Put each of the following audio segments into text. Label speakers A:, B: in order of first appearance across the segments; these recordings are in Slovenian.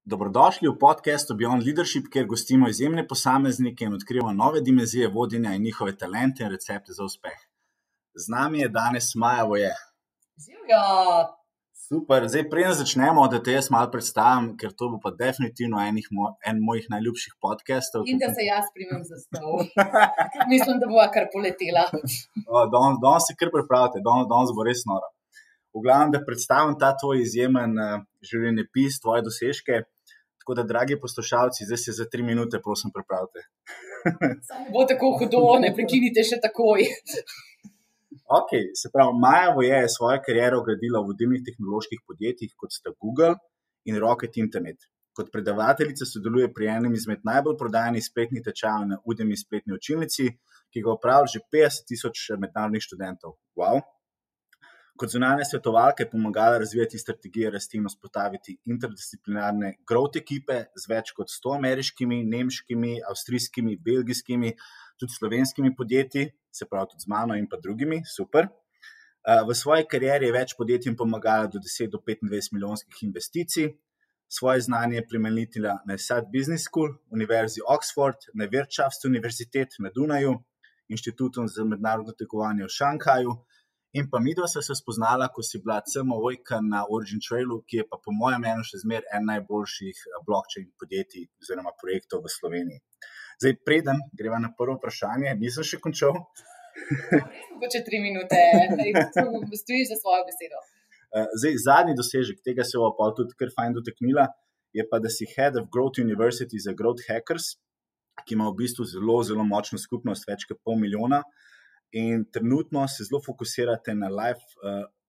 A: Dobrodošli v podcastu Beyond Leadership, kjer gostimo izjemne posameznike in odkrivamo nove dimenzije vodenja in njihove talente in recepte za uspeh. Z nami je danes Maja Voje.
B: Živjo!
A: Super, zdaj preden začnemo, da te jaz malo predstavim, ker to bo pa definitivno en mojih najljubših podcastov.
B: In da se jaz primem za stol. Mislim, da bova kar poletela.
A: Danes se kar pripravite, danes bo res noro. V glavnem, da predstavim ta tvoj izjemen življenjepis, tvoje dosežke. Tako da, dragi poslušalci, zdaj se za 3 minute, prosim, pripravite.
B: Samo bo tako hudo, ne prekinite še takoj.
A: Ok, se pravi, Maja Voje je svojo kariero gradila v vodilnih tehnoloških podjetjih, kot sta Google in Rocket Internet. Kot predavateljica sodeluje pri enem izmed najbolj prodajanih spletnih tečajev na Udemy spletni učilnici, ki ga opravlja že 50,000 mednarodnih študentov. Wow! Kot zunanja svetovalka je pomagala razvijati strategije rasti in vzpostaviti interdisciplinarne growth ekipe z več kot 100 ameriškimi, nemškimi, avstrijskimi, belgijskimi, tudi slovenskimi podjetji, se pravi tudi z mano in pa drugimi, super. V svoji karieri je več podjetjem pomagala do 10 do 25 milijonskih investicij. Svoje znanje je plemenitila na SAT Business School, Univerzi Oxford, na Wirtschaftsuniversität na Dunaju, Inštitutom za mednarodno tekmovanje v Šanghaju. In pa midva sva se spoznala, ko si bila CMO-jka na Origin Trailu, ki je pa po mojem mnenju še zmeraj en najboljših blockchain podjetij oziroma projektov v Sloveniji. Zdaj, preden greva na prvo vprašanje, nisem še končal.
B: Mogoče 3 minute, stojiš za svojo besedo.
A: Zdaj, zadnji dosežek, tega se bo pa tudi kar fajn dotaknila, je pa, da si Head of Growth University za Growth Hackers, ki ima v bistvu zelo, zelo močno skupnost, več kot 500,000. In trenutno se zelo fokusirate na live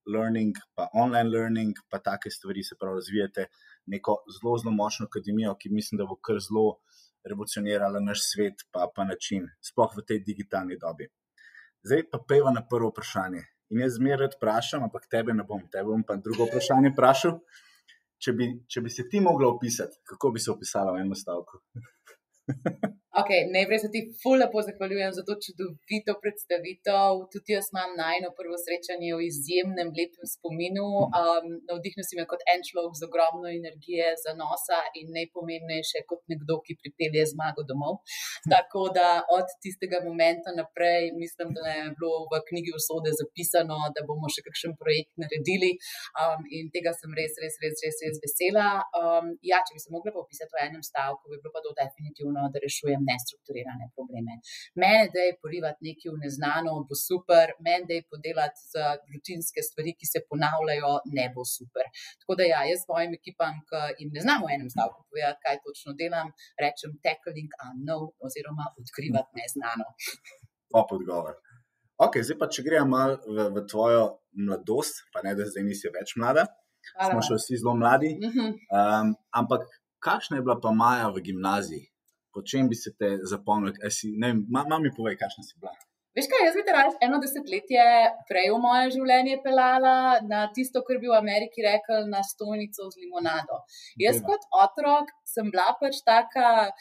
A: learning, pa online learning, pa take stvari, se pravi, razvijate neko zelo, zelo močno akademijo, ki mislim, da bo kar zelo revolucionirala naš svet, pa način, sploh v tej digitalni dobi. Zdaj pa pejva na prvo vprašanje. In jaz zmeraj rad vprašam, ampak tebe ne bom, tebe bom pa drugo vprašanje vprašal. Če bi se ti mogla opisati, kako bi se opisala v enem stavku?
B: Ok, najprej se ti ful lepo zahvaljujem za to čudovito predstavitev. Tudi jaz imam najino prvo srečanje v izjemnem lepem spominu. Navdihnil si me kot en človek z ogromno energije, zanosa in najpomembnejše kot nekdo, ki pripelje zmago domov. Tako da od tistega momenta naprej mislim, da je bilo v knjigi usode zapisano, da bomo še kakšen projekt naredili in tega sem res vesela. Ja, če bi se mogla pa opisati v enem stavku, bi bilo pa to definitivno, da rešujem nestrukturirane probleme. Mene daj porivati nekaj v neznano, bo super, mene daj podelati za rutinske stvari, ki se ponavljajo, ne bo super. Tako da ja, jaz svojim ekipam, ki jim ne znam v enem stavku povedati, kaj točno delam, rečem tackling unknown oziroma odkrivati neznano.
A: Top odgovor. Ok, zdaj pa če gremo malo v tvojo mladost, pa ne, da zdaj nisi več mlada, smo še vsi zelo mladi, ampak kakšna je bila pa Maja v gimnaziji? Po čem bi se te zapomnil? Mi povej, kakšna si bila.
B: Veš kaj, jaz bi te raje 1 desetletje prej v moje življenje pelala na tisto, kar bi v Ameriki rekli na stojnico z limonado. Jaz kot otrok sem bila pač taka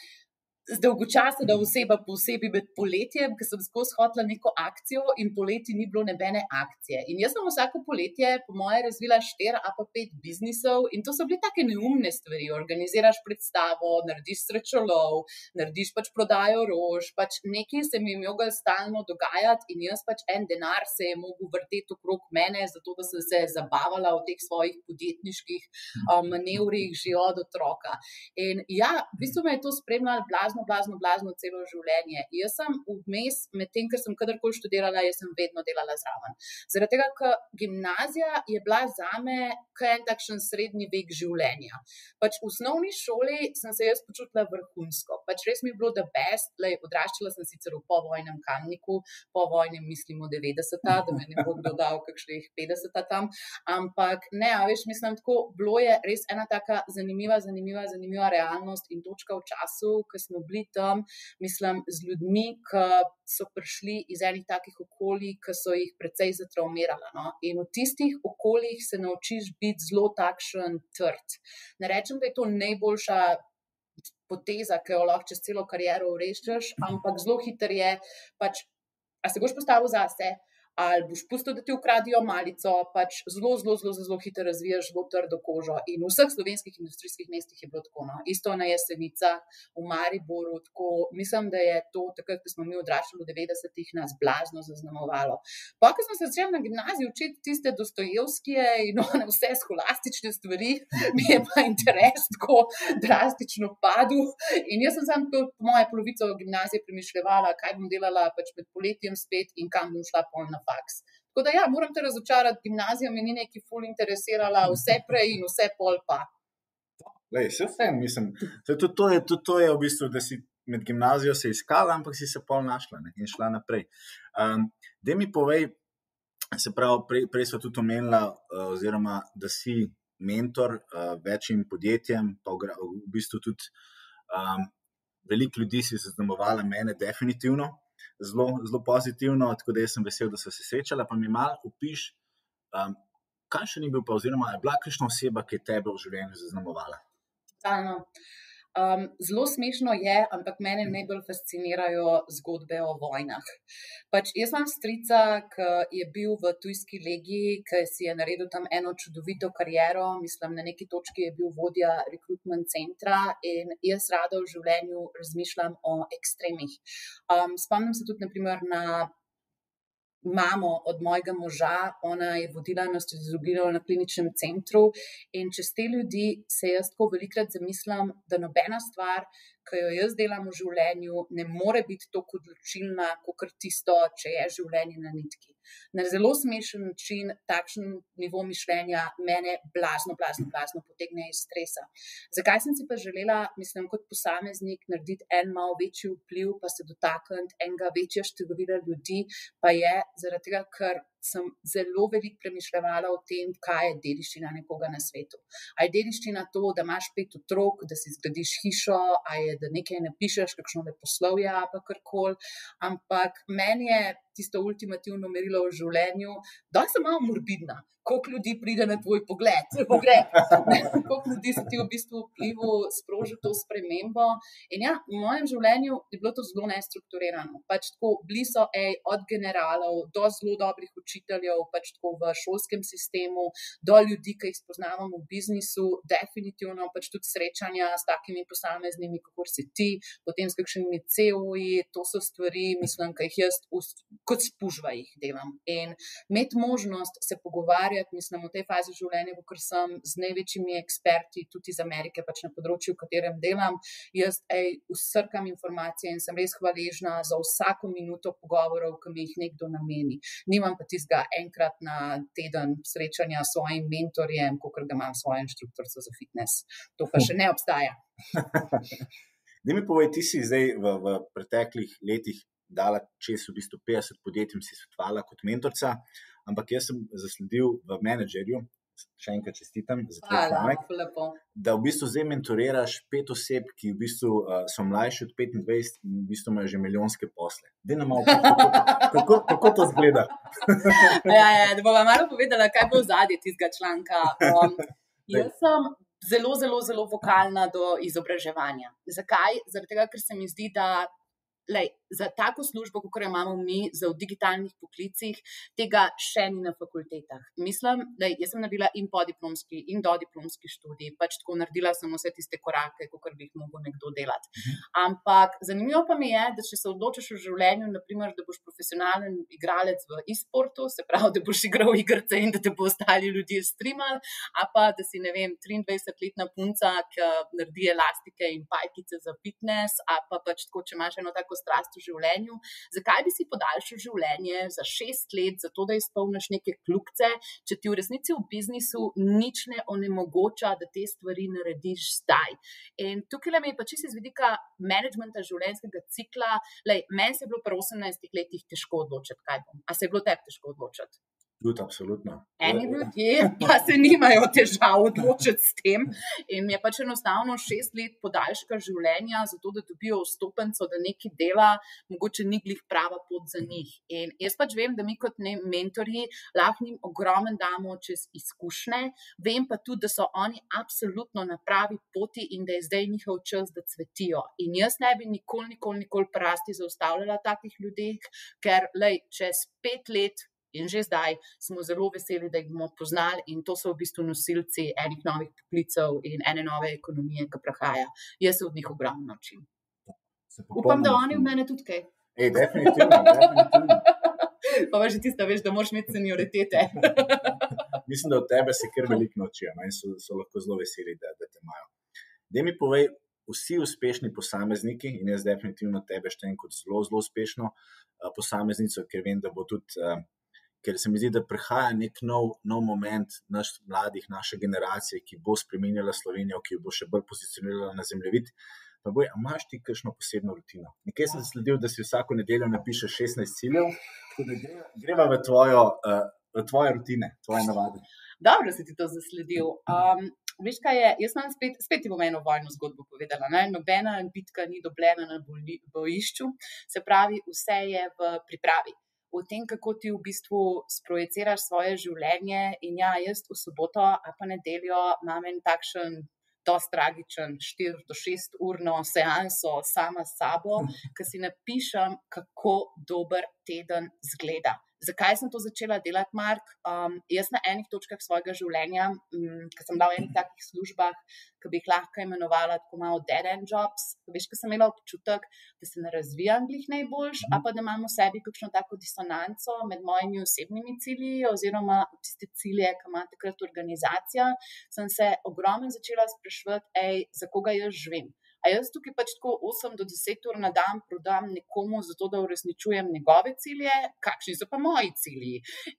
B: zdolgočasena oseba, posebej med poletjem, ker sem skozi hotela neko akcijo in poleti ni bilo nobene akcije. In jaz sem vsako poletje po moje razvila 4 ali pa 5 biznisov in to so bile take neumne stvari. Organiziraš predstavo, narediš srečolov, narediš pač prodajo rož, pač nekaj se mi je moglo stalno dogajati in jaz pač en denar se je mogel vrteti okrog mene, zato da sem se zabavala v teh svojih podjetniških manevrih že od otroka. In ja, v bistvu me je to spremljalo blazno celo življenje. Jaz sem vmes, med tem, ker sem kadarkoli študirala, jaz sem vedno delala zraven. Zaradi tega, ker gimnazija je bila zame kaj en takšen srednji vek življenja. Pač v osnovni šoli sem se jaz počutila vrhunsko. Pač res mi je bilo the best, odraščala sem sicer v povojnem Kamniku, povojnem mislimo 90-ta, da me ne bo kdo dal kakšnih 50-ta tam, ampak ne, a veš, mislim, tako bilo je res ena taka zanimiva realnost in točka v času, ko smo bili tam, mislim, z ljudmi, ki so prišli iz enih takih okolij, ki so jih precej zatravmirala. No? In v tistih okoljih se naučiš biti zelo takšen trd. Ne rečem, da je to najboljša poteza, ki jo lahko čez celo kariero urešiš, ampak zelo hitro je, pač, a se boš postavil zase, ali boš pustil, da ti ukradijo malico, pač zelo hitro razvijaš zelo trdo kožo. In v vseh slovenskih industrijskih mestih je bilo tako, no. Isto na Jesenicah, v Mariboru, tako, mislim, da je to takrat, ko smo mi odraščali v 90-ih, nas blazno zaznamovalo. Pa, ko smo se začeli na gimnaziji učiti tiste Dostojevskije in one vse skolastične stvari, mi je pa interes tako drastično padel. In jaz sem samo po moje polovico gimnazije premišljevala, kaj bom delala pač med poletjem spet in kam bom šla pol na faks. Tako da ja, moram te razočarati, gimnazija me ni neki ful interesirala, vse prej in vse pol pa.
A: Lej, vse mislim, tudi to je v bistvu, da si med gimnazijo se iskala, ampak si se pol našla, ne, in šla naprej. Daj mi povej, se pravi, prej sva tudi omenila, oziroma, da si mentor večjim podjetjem, pa v bistvu tudi veliko ljudi si zaznamovala, mene definitivno, zelo pozitivno, tako da jaz sem vesel, da so se srečala, pa mi malo opiš, kaj še ni bil pa, oziroma je bila kakšna oseba, ki je tebe v življenju zaznamovala?
B: Zelo smešno je, ampak mene najbolj fascinirajo zgodbe o vojnah. Pač jaz imam strica, ki je bil v tujski legiji, ki si je naredil tam eno čudovito kariero, mislim, na neki točki je bil vodja rekrutment centra in jaz rada v življenju razmišljam o ekstremih. Spomnim se tudi, na primer, na mamo od mojega moža, ona je vodila anesteziologijo na kliničnem centru in čez te ljudi se jaz tako velikrat zamislim, da nobena stvar, ki jo jaz delam v življenju, ne more biti tako odločilna, kakor tisto, če je življenje na nitki. Na zelo smešen način, takšen nivo mišljenja mene blazno potegne iz stresa. Zakaj sem si pa želela, mislim, kot posameznik narediti en malo večji vpliv, pa se dotakniti enega večjega števila ljudi, pa je zaradi tega, ker sem zelo veliko premišljevala o tem, kaj je dediščina nekoga na svetu. A je dediščina to, da imaš 5 otrok, da si zgradiš hišo, a je, da nekaj napišeš, kakšno leposlovje, pa karkoli, ampak meni je tisto ultimativno merilo v življenju, da sem malo morbidna, koliko ljudi pride na tvoj pogreb, koliko ljudi se ti v bistvu vplivu sproži to spremembo. In ja, v mojem življenju je bilo to zelo nestrukturirano. Pač tako, bili so od generalov do zelo dobrih učiteljev, pač tako v šolskem sistemu, do ljudi, ki jih spoznavam v biznisu, definitivno pač tudi srečanja s takimi posameznimi, kakor si ti, potem s kakšnimi CEO-ji, to so stvari, mislim, ki jih jaz kot spužva jih delam. In imeti možnost se pogovarjati, mislim, v tej fazi življenja, ker sem z največjimi eksperti, tudi iz Amerike, pač na področju, v katerem delam, jaz vsrkam informacije in sem res hvaležna za vsako minuto pogovorov, ki mi jih nekdo nameni. Nimam pa tistega enkrat na teden srečanja s svojim mentorjem, kakor ga imam svojo inštruktorico za fitness. To pa še ne obstaja.
A: Daj mi povej, ti si zdaj v preteklih letih dala čez v bistvu 50 podjetjem, si svetovala kot mentorca, ampak jaz sem zasledil v menedžerju, še enkrat čestitam za tvoj članek, da v bistvu zdaj mentoriraš 5 oseb, ki v bistvu so mlajši od 25 in v bistvu imajo že milijonske posle. Daj nam malo kako to zgleda?
B: Da bova malo povedala, kaj bo zadje tistega članka. Jaz sem zelo vokalna do izobraževanja. Zakaj? Zaradi tega, ker se mi zdi, da za tako službo, kakor jo imamo mi, v digitalnih poklicih, tega še ni na fakultetah. Mislim, da jaz sem naredila in podiplomski in dodiplomski študij, pač tako naredila sem vse tiste korake, kakor bi jih mogel nekdo delati. Ampak zanimivo pa mi je, da če se odločiš v življenju, naprimer, da boš profesionalen igralec v e-sportu, se pravi, da boš igral igrice in da te bo ostali ljudje streamali, a pa da si, ne vem, 23-letna punca, ki naredi elastike in pajkice za fitness, a pa pač tako, če imaš eno tako strast v življenju, zakaj bi si podaljšal življenje za 6 let, zato da izpolniš neke kljukice, če ti v resnici v biznisu nič ne onemogoča, da te stvari narediš zdaj. In tukaj mi je pa čisto iz vidika menedžmenta življenjskega cikla, meni se je bilo pri 18 letih težko odločiti, kaj bom. A se je bilo tebi težko odločiti?
A: Tudi, absolutno.
B: Eni ljudje pa se nimajo težav odločiti s tem in mi je pač enostavno 6 let podaljška življenja, zato da dobijo vstopenco, da nekaj dela, mogoče ni glih prava pot za njih. In jaz pač vem, da mi kot mentorji lahko njim ogromen damo čez izkušnje, vem pa tudi, da so oni absolutno na pravi poti in da je zdaj njihov čas, da cvetijo. In jaz ne bi nikoli prasti zaustavljala takih ljudeh, ker čez 5 let In že zdaj smo zelo veseli, da jih bomo poznali in to so v bistvu nosilci enih novih poklicev in ene nove ekonomije, ki prihaja. Jaz se od njih ogromno naučim. Upam, da oni v mene tudi kaj.
A: Definitivno.
B: Pa že tista, veš, da moraš imeti senioritete.
A: Mislim, da od tebe se kar veliko naučijo in so lahko zelo veseli, da te imajo. Daj mi povej, vsi uspešni posamezniki, in jaz definitivno tebe štejem kot zelo, zelo uspešno posameznico, ker vem, da bo tudi, ker se mi zdi, da prihaja nek nov moment mladih, naše generacije, ki bo spreminjala Slovenijo, ki bo še bolj pozicionirala na zemljevid. Pa boj, a imaš ti kakšno posebno rutino? Nekaj sem zasledil, da si vsako nedeljo napišeš 16 ciljev, tako da greva v tvoje rutine, tvoje navade.
B: Dobro, da si ti to zasledil. Veš, kaj je, jaz imam spet ti bom eno vojno zgodbo povedala. Ne? Nobena bitka ni dobljena na bojišču, se pravi, vse je v pripravi. V tem, kako ti v bistvu sprojeciraš svoje življenje in ja, jaz v soboto a pa nedeljo imam en takšen dosti tragičen 4 do 6 urno seanso sama s sabo, ki si napišem, kako dober teden zgleda. Zakaj sem to začela delati, Mark? Jaz na enih točkah svojega življenja, ko sem bila v enih takih službah, ki bi jih lahko imenovala tako malo dead end jobs, veš, ko sem imela občutek, da se ne razvijam glih najboljš, a pa da imam v sebi kakšno tako disonanco med mojimi osebnimi cilji oziroma tiste cilje, ki ima takrat organizacija, sem se ogromno začela spraševati, za koga jaz živim. A jaz tukaj pač tako 8 do 10 ur na dan prodam nekomu zato, da uresničujem njegove cilje, kakšni so pa moji cilji.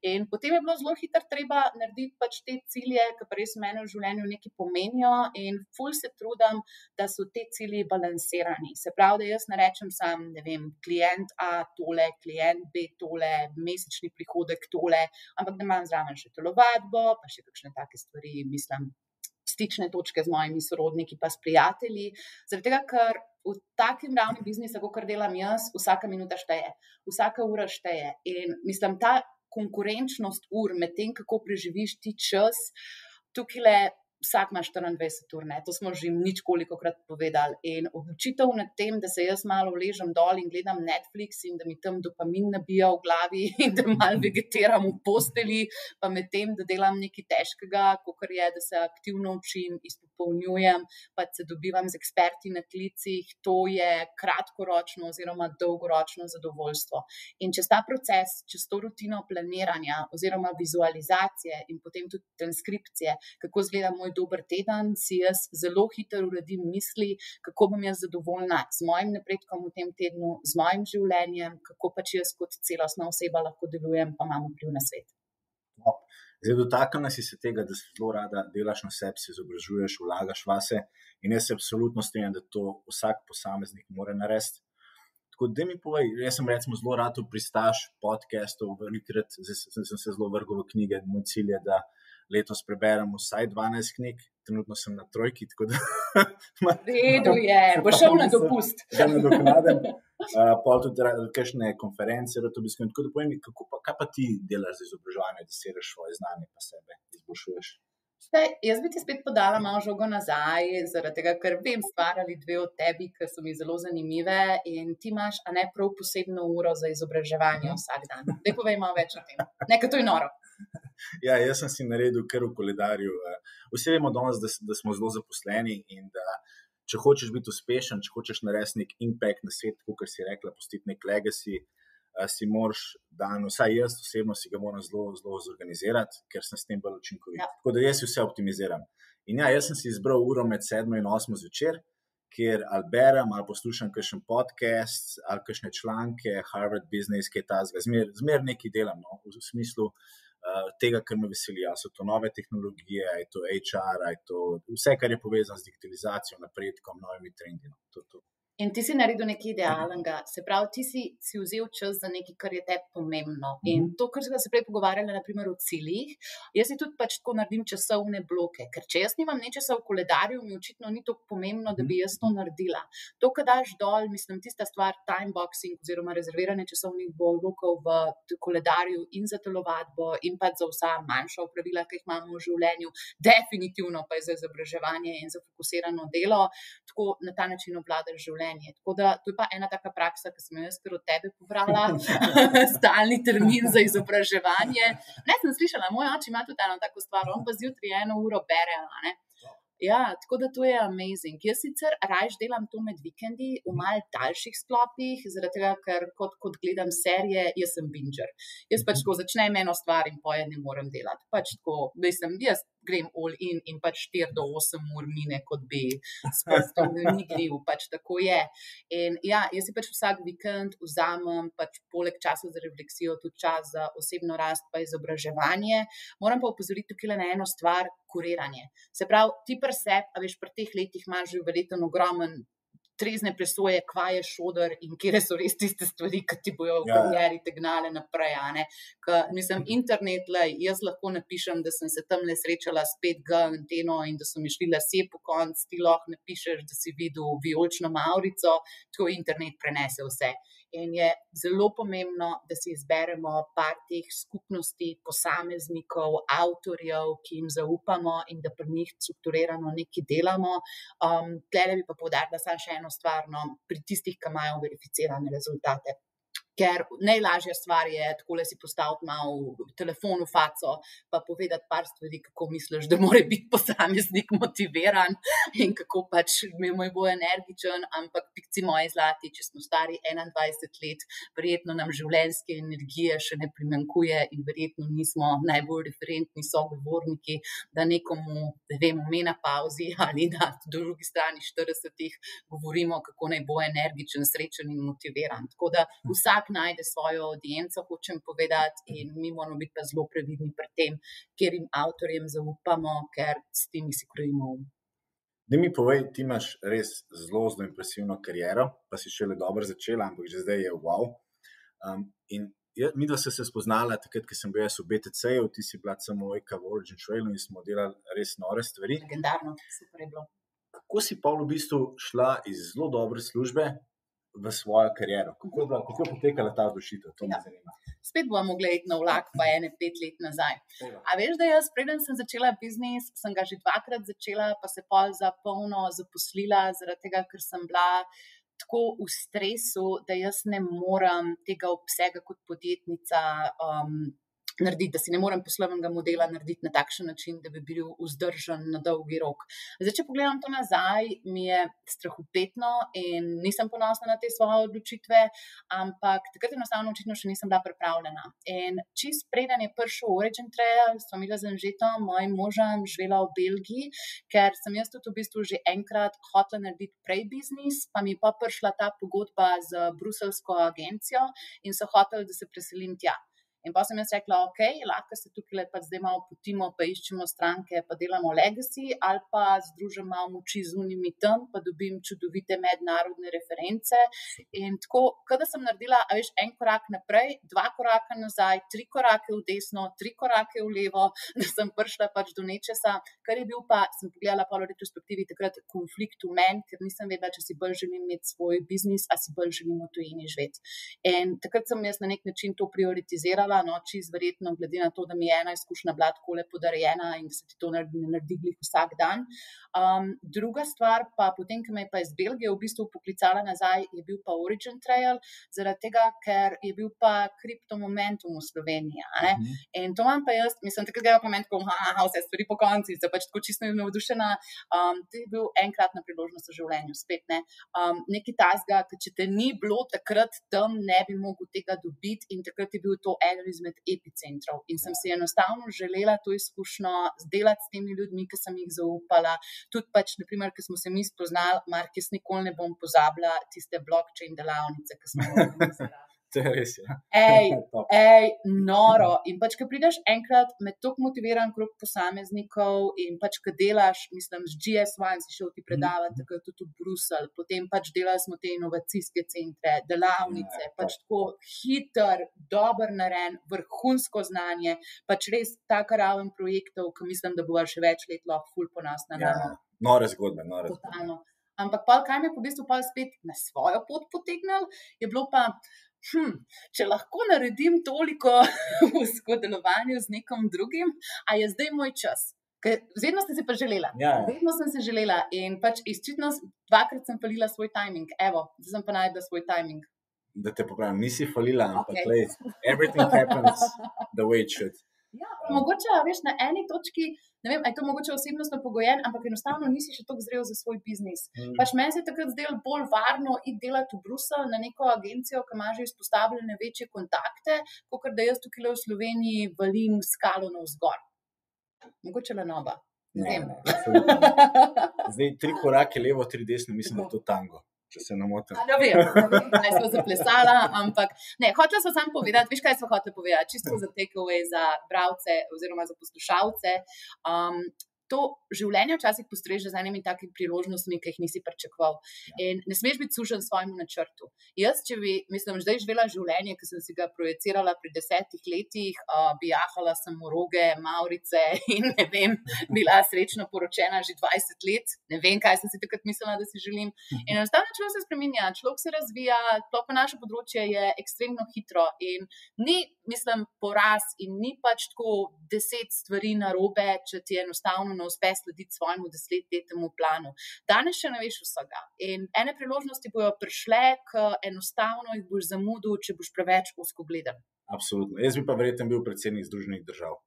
B: In potem je bilo zelo hitro treba narediti pač te cilje, ki pa res meni v življenju nekaj pomenijo in ful se trudim, da so te cilji balansirani. Se pravi, da jaz ne rečem sam, ne vem, klient A tole, klient B tole, mesečni prihodek tole, ampak da imam zraven še telovadbo, pa še kakšne take stvari, mislim, stične točke z mojimi sorodniki pa s prijatelji. Zaradi tega, ker v takem ravni biznisa, kot delam jaz, vsaka minuta šteje, vsaka ura šteje. In mislim, ta konkurenčnost ur med tem, kako preživiš ti čas, tukaj vsak ima 24 ur, ne? To smo že ničkolikokrat povedali. In odločitev nad tem, da se jaz malo ležem dol in gledam Netflix in da mi tam dopamin nabija v glavi in da malo vegetiram v posteli, pa med tem, da delam nekaj težkega, kakor je, da se aktivno učim, izpopolnjujem, pa se dobivam z eksperti na klicih, to je kratkoročno oziroma dolgoročno zadovoljstvo. In čez ta proces, čez to rutino planiranja oziroma vizualizacije in potem tudi transkripcije, kako izgleda moj dober teden, si jaz zelo hitro uredim misli, kako bom jaz zadovoljna z mojim napredkom v tem tednu, z mojim življenjem, kako pač jaz kot celostna oseba lahko delujem, pa imam vpliv na svet.
A: Zdaj, dotaknila si se tega, da si zelo rada delaš na sebi, se izobražuješ, vlagaš vase in jaz se absolutno strinjam, da to vsak posameznik mora narediti. Tako da mi povej, jaz sem recimo zelo rad pristaš podcastov, velikrat sem se zelo vrgel v knjige, moj cilj je, da letos preberem vsaj 12 knjig, trenutno sem na 3, tako da...
B: Redu je, bo šel na dopust.
A: Da ne doknadem, pa tudi kakšne konference, tako da povem mi, kaj pa ti delaš za izobraževanje, da sereš svoje znanje pa sebe izboljšuješ?
B: Jaz bi ti spet podala malo žogo nazaj, zaradi tega, ker vem stvar ali dve od tebi, ki so mi zelo zanimive in ti imaš, a ne prav posebno uro za izobraževanje vsak dan. Daj povej malo več o tem. Nekaj to je noro.
A: Ja, jaz sem si naredil kar v koledarju. Vsi vemo danes, da smo zelo zaposleni in da če hočeš biti uspešen, če hočeš narediti nek impact na svet, kot si rekla, pustiti nek legacy, si moraš dan, vsaj jaz osebno si ga moram zelo, zelo zorganizirati, ker sem s tem bolj učinkovit. Ja. Tako da jaz si vse optimiziram. In ja, jaz sem si izbral uro med 7 in 8 zvečer, kjer ali berem, ali poslušam kakšen podcast, ali kakšne članke, Harvard Business, kaj tazga, zmer nekaj delam, no, v smislu tega, kar me veseli. Ali so to nove tehnologije, ali je to HR, ali je to vse, kar je povezano z digitalizacijo, napredkom, novimi trendi. No,
B: In ti si naredil nekaj idealnega, se pravi, ti si vzel čas za nekaj, kar je tebi pomembno. In to, kar smo se prej pogovarjali, naprimer o ciljih, jaz si tudi pač tako naredim časovne bloke, ker če jaz nimam nečesa v koledarju, mi očitno ni tako pomembno, da bi jaz to naredila. To, kad daš dol, mislim, tista stvar timeboxing oziroma rezerviranje časovnih blokov v koledarju in za telovadbo in pa za vsa manjša opravila, ki jih imamo v življenju, definitivno pa je za izobraževanje in za fokusirano delo, tako na ta način obvladaš življenje življenje. Tako da to je pa ena taka praksa, ki sem jo jaz kar od tebe pobrala, stalni termin za izobraževanje. Ne, sem slišala, moj oče ima tudi eno tako stvar, on pa zjutraj 1 uro bere, ne. Ja, tako da to je amazing. Jaz sicer rajš delam to med vikendi v malo daljših sklopih, zaradi tega, ker kot gledam serije, jaz sem binger. Jaz pač tako začnem eno stvar in poje ne morem delati. Pač tako, jaz grem all in pač 4 do 8 ur mine, kot bi s prstom nigljiv, pač tako je. In ja, jaz si pač vsak vikend vzamem pač poleg časa za refleksijo tudi čas za osebno rast pa izobraževanje. Moram pa opozoriti tukaj na eno stvar, kuriranje. Se pravi, ti pri sebi, a veš, pri teh letih imaš že verjetno ogromen trezne presoje, kva je šodr in kje so res tiste stvari, ki ti bojo v karieri tegnale naprej, a ne. Mislim, internet, jaz lahko napišem, da sem se tamle srečala s 5G anteno in da so mi šli lasje po konc, ti lahko napišeš, da si videl vijolično mavrico, tako internet prenese vse. In je zelo pomembno, da si izberemo par teh skupnosti, posameznikov, avtorjev, ki jim zaupamo in da pri njih strukturirano nekaj delamo. Tlele bi pa poudarila samo še eno stvar, pri tistih, ki imajo verificirane rezultate. Ker najlažja stvar je takole si postaviti malo telefon v faco pa povedati par stvari, kako misliš, da mora biti posameznik motiviran in kako pač moj bo energičen, ampak pikci moji zlati, če smo stari 21 let, verjetno nam življenjske energije še ne primanjkuje in verjetno nismo najbolj referentni sogovorniki, da nekomu, da vemo, na pauzi ali na drugi strani 40 govorimo, kako naj bo energičen, srečen in motiviran. Tako da vsak najde svojo audienco, hočem povedati, in mi moramo biti pa zelo previdni pri tem, katerim avtorjem zaupamo, ker s temi si krojimo.
A: Da mi povej, ti imaš res zelo impresivno kariero, pa si šele dobro začela, ampak že zdaj je wow. In mi da se spoznala takrat, ko sem bil jaz v BTC-ju, ti si bila samo v Origin Trailu in smo delali res nore stvari.
B: Legendarno, super je bilo.
A: Kako si pa v bistvu šla iz zelo dobre službe v svojo kariero? Kako je potekala ta odločitev? To me zanima.
B: Spet bomo mogli iti na vlak pa 5 let nazaj. A veš, da jaz, preden sem začela biznis, sem ga že 2-krat začela, pa se pol za polno zaposlila, zaradi tega, ker sem bila tako v stresu, da jaz ne morem tega obsega kot podjetnica narediti, da si ne morem poslovnega modela narediti na takšen način, da bi bil vzdržen na dolgi rok. Zdaj, če pogledam to nazaj, mi je strahopetno in nisem ponosna na te svoje odločitve, ampak takrat enostavno očitno še nisem bila pripravljena. In čist preden je prišel Origin Trail, sva imela z Anžetom, mojim možem, živela v Belgiji, ker sem jaz tudi v bistvu že enkrat hotela narediti prej biznis, pa mi je pa prišla ta pogodba z bruselsko agencijo in so hoteli, da se preselim tja. In pa sem jaz rekla, ok, lahko se tukaj pač zdaj malo potimo, pa iščemo stranke, pa delamo legacy, ali pa združim malo moči z unimi tam, pa dobim čudovite mednarodne reference. In tako, kada sem naredila, a veš, 1 korak naprej, 2 koraka nazaj, 3 korake v desno, 3 korake v levo, da sem prišla pač do nečesa, kar je bil pa, sem pogledala pa v retrospektivi takrat konflikt v meni, ker nisem vedela, če si bolj želim imeti svoj biznis, a si bolj želim v tujini živeti. In takrat sem jaz na nek način to prioritizirala, čist verjetno, glede na to, da mi je ena izkušnja bila takole podarjena in da se ti to ne naredi glih vsak dan. Druga stvar pa, potem, ko me je pa iz Belgije v bistvu poklicala nazaj, je bil pa Origin Trail, zaradi tega, ker je bil pa kriptomomentum v Sloveniji, a ne? In to imam pa jaz, mislim, takrat ga je pa moment, ko vse stvari po konci, se pač tako čisto navdušena. To je bil enkratna priložnost v življenju, spet ne. Nekaj tasga, če te ni bilo takrat tam, ne bi mogel tega dobiti in takrat je bil to eden izmed epicentrov in sem si enostavno želela to izkušnjo delati s temi ljudmi, ki sem jih zaupala. Tudi pač, naprimer, ko smo se mi spoznali, Mark, jaz nikoli ne bom pozabila tiste blockchain delavnice, ki smo organizirali.
A: To je res, ja.
B: Noro. In pač, ko prideš enkrat med toliko motiviran krog posameznikov in pač, ko delaš, mislim, z GS1 si šel ti predavati, takrat tudi v Bruselj, potem pač delali smo te inovacijske centre, delavnice, pač tako hiter, dober narejen, vrhunsko znanje, pač res taka raven projektov, ki mislim, da bova še več let lahko ful ponosna na.
A: Nore zgodbe.
B: Totalno. Ampak pa, kaj me po bistvu pa spet na svojo pot potegnil, je bilo pa, če lahko naredim toliko v sodelovanju z nekom drugim, a je zdaj moj čas. Vedno sem si pa želela.
A: Ja.
B: Vedno sem si želela in pač izčitno 2-krat sem falila svoj timing. Evo, zdaj sem pa najdela svoj timing.
A: Da te popravim, nisi falila, ampak
B: Okay.
A: everything happens the way it should.
B: Ja, mogoče, veš, na eni točki, ne vem, je to mogoče osebnostno pogojen, ampak enostavno nisi še toliko zrel za svoj biznis. Pač meni se je takrat zdelo bolj varno iti delati v Bruselj na neko agencijo, ki ima že izpostavljene večje kontakte, kakor da jaz tukaj v Sloveniji valim skalo navzgor. Mogoče le nova. Ne vem.
A: Zdaj 3 korake levo, 3 desno, mislim, da je to tango, če se ne motim.
B: Ne vem, kaj smo zaplesala, ampak ne, hotela sem samo povedati, veš, kaj sem hotela povedati, čisto za takeaway za bralce oziroma za poslušalce. To življenje včasih postreže z enimi takimi priložnostmi, ki jih nisi pričakoval. In ne smeš biti sužen svojemu načrtu. Jaz, če bi, mislim, zdaj živela življenje, ki sem si ga projecirala pri 10 letih, bi jahala sem v Roge, Maurice in ne vem, bila srečno poročena že 20 let. Ne vem, kaj sem si takrat mislila, da si želim. In enostavno človek se spreminja, človek se razvija, sploh pa naše področje je ekstremno hitro in ni, mislim, poraz in ni pač tako 10 stvari narobe, če ti enostavno ne uspe slediti svojemu 10-letnemu planu. Danes še ne veš vsega. In ene priložnosti bojo prišle, ki enostavno jih boš zamudil, če boš preveč ozkogleden.
A: Absolutno. Jaz bi pa verjetno bil predsednik Združenih držav.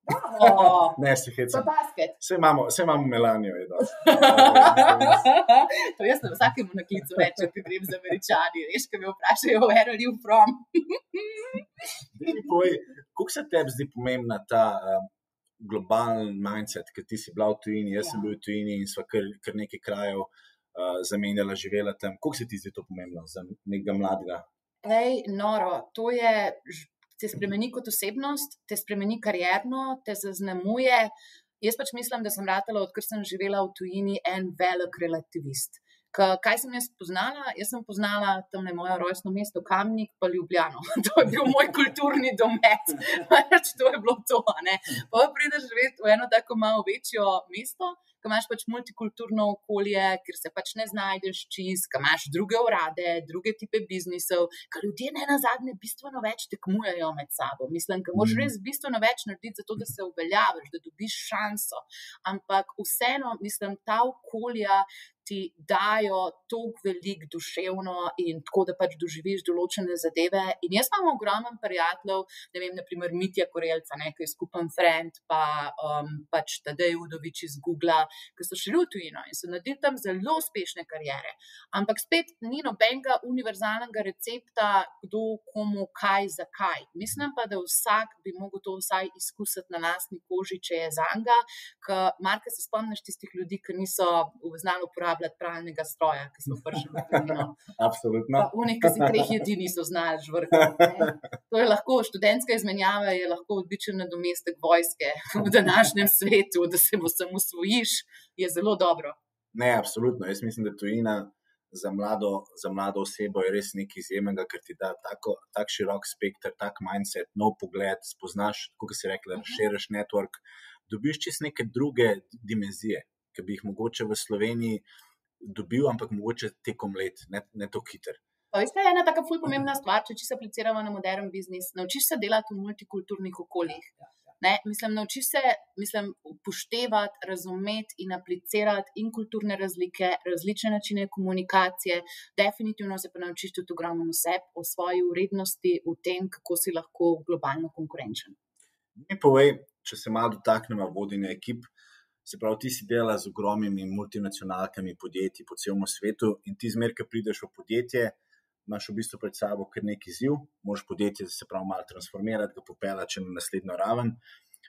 A: Ne, se
B: Pa
A: hecam.
B: basket.
A: Vse imamo Melanijo, je dosti.
B: To jaz na vsakemu naklicu rečem, ki grem z Američani. Veš, ki me vprašajo, where are you from?
A: Kako se tebi zdi pomembna ta globalen mindset, ker ti si bila v tujini, jaz sem bil v tujini in sva kar nekaj krajev zamenjala, živela tam. Kako se ti zdi to pomembno za nekega mladega?
B: Noro, to je, te spremeni kot osebnost, te spremeni karierno, te zaznamuje. Jaz pač mislim, da sem ratala, odkar sem živela v tujini, en velik relativist. Kaj sem jaz poznala? Jaz sem poznala tamle moje rojstno mesto Kamnik pa Ljubljano. To je bil moj kulturni domet. To je bilo to, ne. Pa prideš živeti v eno tako malo večjo mesto, ki imaš pač multikulturno okolje, kjer se pač ne znajdeš čisto, ki imaš druge urade, druge tipe biznisov, ker ljudje ne nazadnje bistveno več tekmujejo med sabo. Mislim, ker moraš res bistveno več narediti za to, da se uveljaviš, da dobiš šanso. Ampak vseeno, mislim, ta okolja ti dajo toliko veliko duševno in tako, da pač doživiš določene zadeve. In jaz imam ogromen prijateljev, ne vem, naprimer Mitja Korelca, ki je skupen friend, pa pač Tadej Udovič iz Googla, ki so šli v tujino in so naredili tam zelo uspešne kariere. Ampak spet ni nobenega univerzalnega recepta, kdo, komu, kaj, zakaj. Mislim pa, da vsak bi mogel to vsaj izkusiti na lastni koži, če je zanga, ker Marka se spomniš tistih ljudi, ki niso znali uporabljati pralnega stroja, ki smo prišli v tujino.
A: Absolutno.
B: Pa oni, ki si 3 jedi niso znali žvrkati. To je lahko, študentska izmenjava je lahko odličen nadomestek vojske v današnjem svetu, da se samo osvojiš, je zelo dobro.
A: Ne, absolutno. Jaz mislim, da tujina za mlado osebo je res nekaj izjemnega, ker ti da tak širok spekter, tak mindset, nov pogled, spoznaš, kot si rekla, širiš network, dobiš čisto neke druge dimenzije, ki bi jih mogoče v Sloveniji dobil, ampak mogoče tekom let, ne toliko hiter.
B: Pa veste, ena taka ful pomembna stvar, če se apliciramo na modern biznis, naučiš se delati v multikulturnih okoljih. Ne, naučiš se, upoštevati, razumeti in aplicirati in kulturne razlike, različne načine komunikacije. Definitivno se pa naučiš tudi ogromno o svoji vrednosti, v tem, kako si lahko globalno konkurenčen.
A: Mi povej, če se malo dotaknemo vodenja ekip, se pravi, ti si delala z ogromnimi multinacionalkami podjetij po celem svetu in ti zmeraj, ko prideš v podjetje, imaš v bistvu pred sabo kar neki izziv, moraš podjetje se pravi malo transformirati, ga popeljati na naslednjo raven.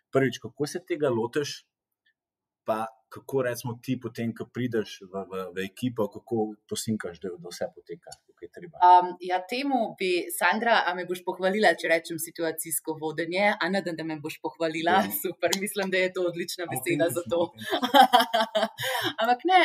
A: Prvič, kako se tega lotiš, pa kako recimo ti potem, ko prideš v ekipo, kako posinkaš, da vse poteka, kako je treba?
B: Ja, temu bi, Sandra, a me boš pohvalila, če rečem situacijsko vodenje, a ne, da me boš pohvalila, super, mislim, da je to odlična beseda za to. Ampak ne,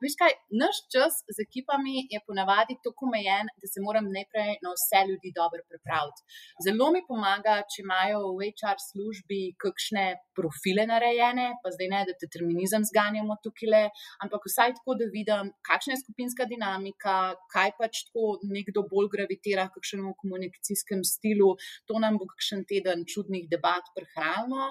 B: veš kaj, naš čas z ekipami je ponavadi tako omejen, da se moram najprej na vse ljudi dobro pripraviti. Zelo mi pomaga, če imajo v HR službi kakšne profile narejene, pa zdaj ne, da determinizem zganjamo tukaj, ampak vsaj tako, da vidim, kakšna je skupinska dinamika, kaj pač tako nekdo bolj gravitira k kakšnemu komunikacijskem stilu, to nam bo kakšen teden čudnih debat prehranilo.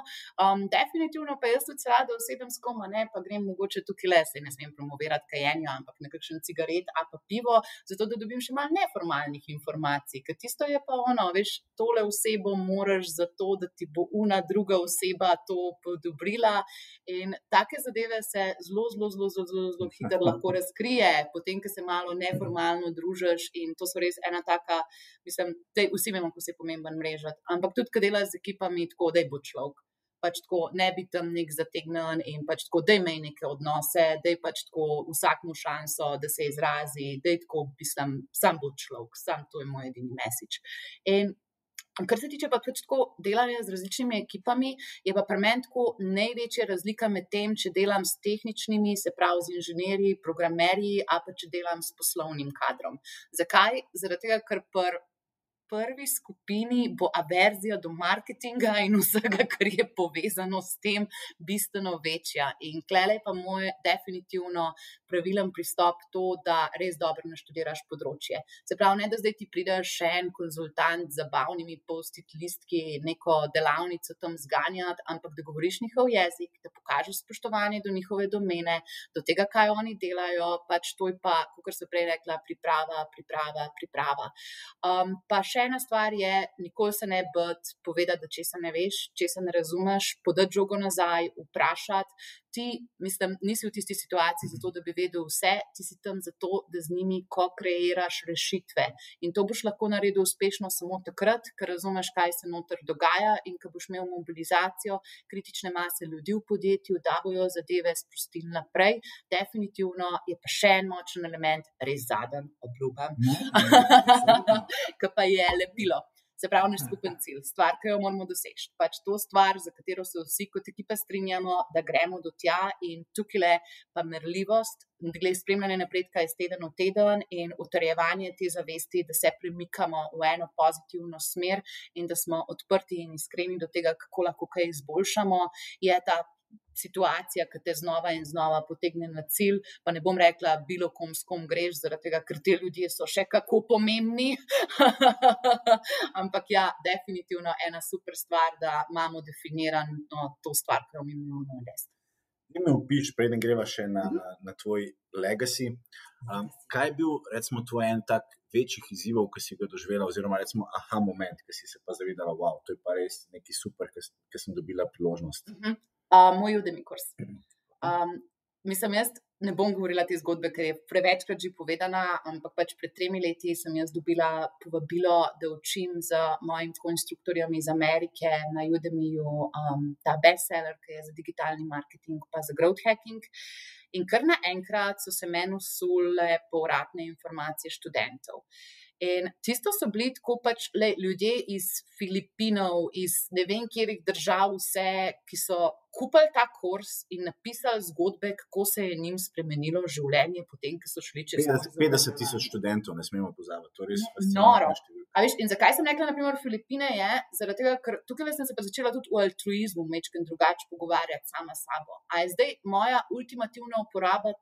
B: Definitivno pa jaz tudi rada usedem s kom, pa grem mogoče tukaj le, se ne smem promovirati kajenja, ampak na kakšen cigaret, pa pivo, zato da dobim še malo neformalnih informacij, ker tisto je pa veš, tole osebo moraš zato, da ti bo una druga oseba to podobrila in take zadeve se zelo hitro lahko razkrije, potem, ko se malo neformalno družiš in to so res ena taka, mislim, vsi vemo, ko se je pomemben mrežati, ampak tudi, ko delaš z ekipami, tako, da je bo človek. Pač tako, ne bi tam nek zategnen in pač tako, da imej neke odnose, da je pač tako vsakmu šanso, da se izrazi, da je tako, mislim, sam bo človek, sam to je moj edini message. In kar se tiče pa pač tako delanja z različnimi ekipami, je pa pri meni tako največja razlika med tem, če delam s tehničnimi, se pravi z inženirji, programerji, a pa če delam s poslovnim kadrom. Zakaj? Zaradi tega, ker prvi skupini bo averzija do marketinga in vsega, kar je povezano s tem, bistveno večja. In klele pa moj definitivno pravilen pristop to, da res dobro naštudiraš področje. Se pravi, ne da zdaj ti prideš še en konzultant z zabavnimi post-it listki, neko delavnico tam zganjati, ampak da govoriš njihov jezik, da pokažeš spoštovanje do njihove domene, do tega, kaj oni delajo, pač to je pa, kakor sem prej rekla, priprava. Pa še ena stvar je, nikoli se ne bati povedati, da česa ne veš, česa ne razumeš, podati žogo nazaj, vprašati. Ti, mislim, nisi v tisti situaciji zato, da bi vedel vse, ti si tam zato, da z njimi ko-kreiraš rešitve. In to boš lahko naredil uspešno samo takrat, ker razumeš, kaj se noter dogaja in ko boš imel mobilizacijo kritične mase ljudi v podjetju, da bojo zadeve sprostili naprej. Definitivno je pa še en močen element, res zadnji, obljubam, ki pa je lepilo. Se pravi, naš skupen cilj, stvar, ki jo moramo doseči. Pač to stvar, za katero se vsi kot ekipa strinjamo, da gremo do tja in tukaj pa merljivost, glede spremljanja napredka iz teden v teden in utrjevanje te zavesti, da se premikamo v eno pozitivno smer in da smo odprti in iskreni do tega, kako lahko kaj izboljšamo, je ta situacija, ki te znova in znova potegne na cilj, pa ne bom rekla, bilo kom s kom greš, zaradi tega, ker ti ljudje so še kako pomembni, ampak ja, definitivno ena super stvar, da imamo definirano to stvar, ki jo mi imamo narediti.
A: Ti me opiš, preden greva še na tvoj legacy. Kaj je bil, recimo, tvoj en tak večjih izzivov, ki si ga doživela, oziroma recimo aha moment, ki si se pa zavedala, wow, to je pa res nekaj super, ki sem dobila priložnost.
B: Moj Udemy kurs. Mislim, jaz ne bom govorila te zgodbe, ker je prevečkrat že povedana, ampak pač pred 3 leti sem jaz dobila povabilo, da učim z mojim inštruktorjem iz Amerike na Udemyju ta bestseller, ki je za digitalni marketing pa za growth hacking. In kar naenkrat so se meni usule povratne informacije študentov. In tisto so bili tako pač ljudje iz Filipinov, iz ne vem kjerih držav vse, ki so kupili ta kurs in napisali zgodbe, kako se je njim spremenilo življenje potem, ko so šli čez
A: 50,000 študentov, ne smemo pozabiti. To je res
B: noro. A veš, in zakaj sem rekla, na primer, Filipine je, zaradi tega, ker tukaj sem se pa začela tudi o altruizmu majčkeno drugače pogovarjati sama s sabo. A je zdaj moja ultimativna uporaba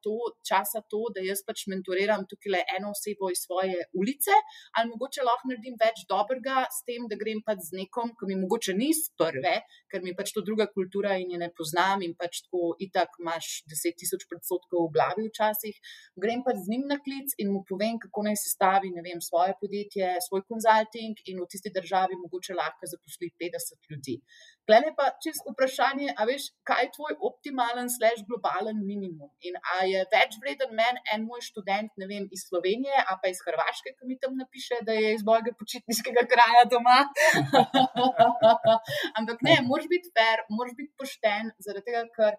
B: časa to, da jaz pač mentoriram tukaj eno osebo iz svoje ulice, ali mogoče lahko naredim več dobrega s tem, da grem pač z nekom, ki mi mogoče ni z prve, ker mi pač to druga kultura in je ne poznam in pač tako itak imaš 10,000 predsodkov v glavi včasih, grem pač z njim na klic in mu povem, kako naj se stavi, ne vem, svoje podjetje, svoj konzulting in v tisti državi mogoče lahko zaposli 50 ljudi. Klene pa čez vprašanje, a veš, kaj je tvoj optimalen / globalen minimum in a je več vreden meni en moj študent, ne vem, iz Slovenije, a pa iz Hrvaške, ki mi tam napiše, da je iz mojega počitniškega kraja doma. Ampak ne, moraš biti fair, moraš biti pošten, zaradi tega, ker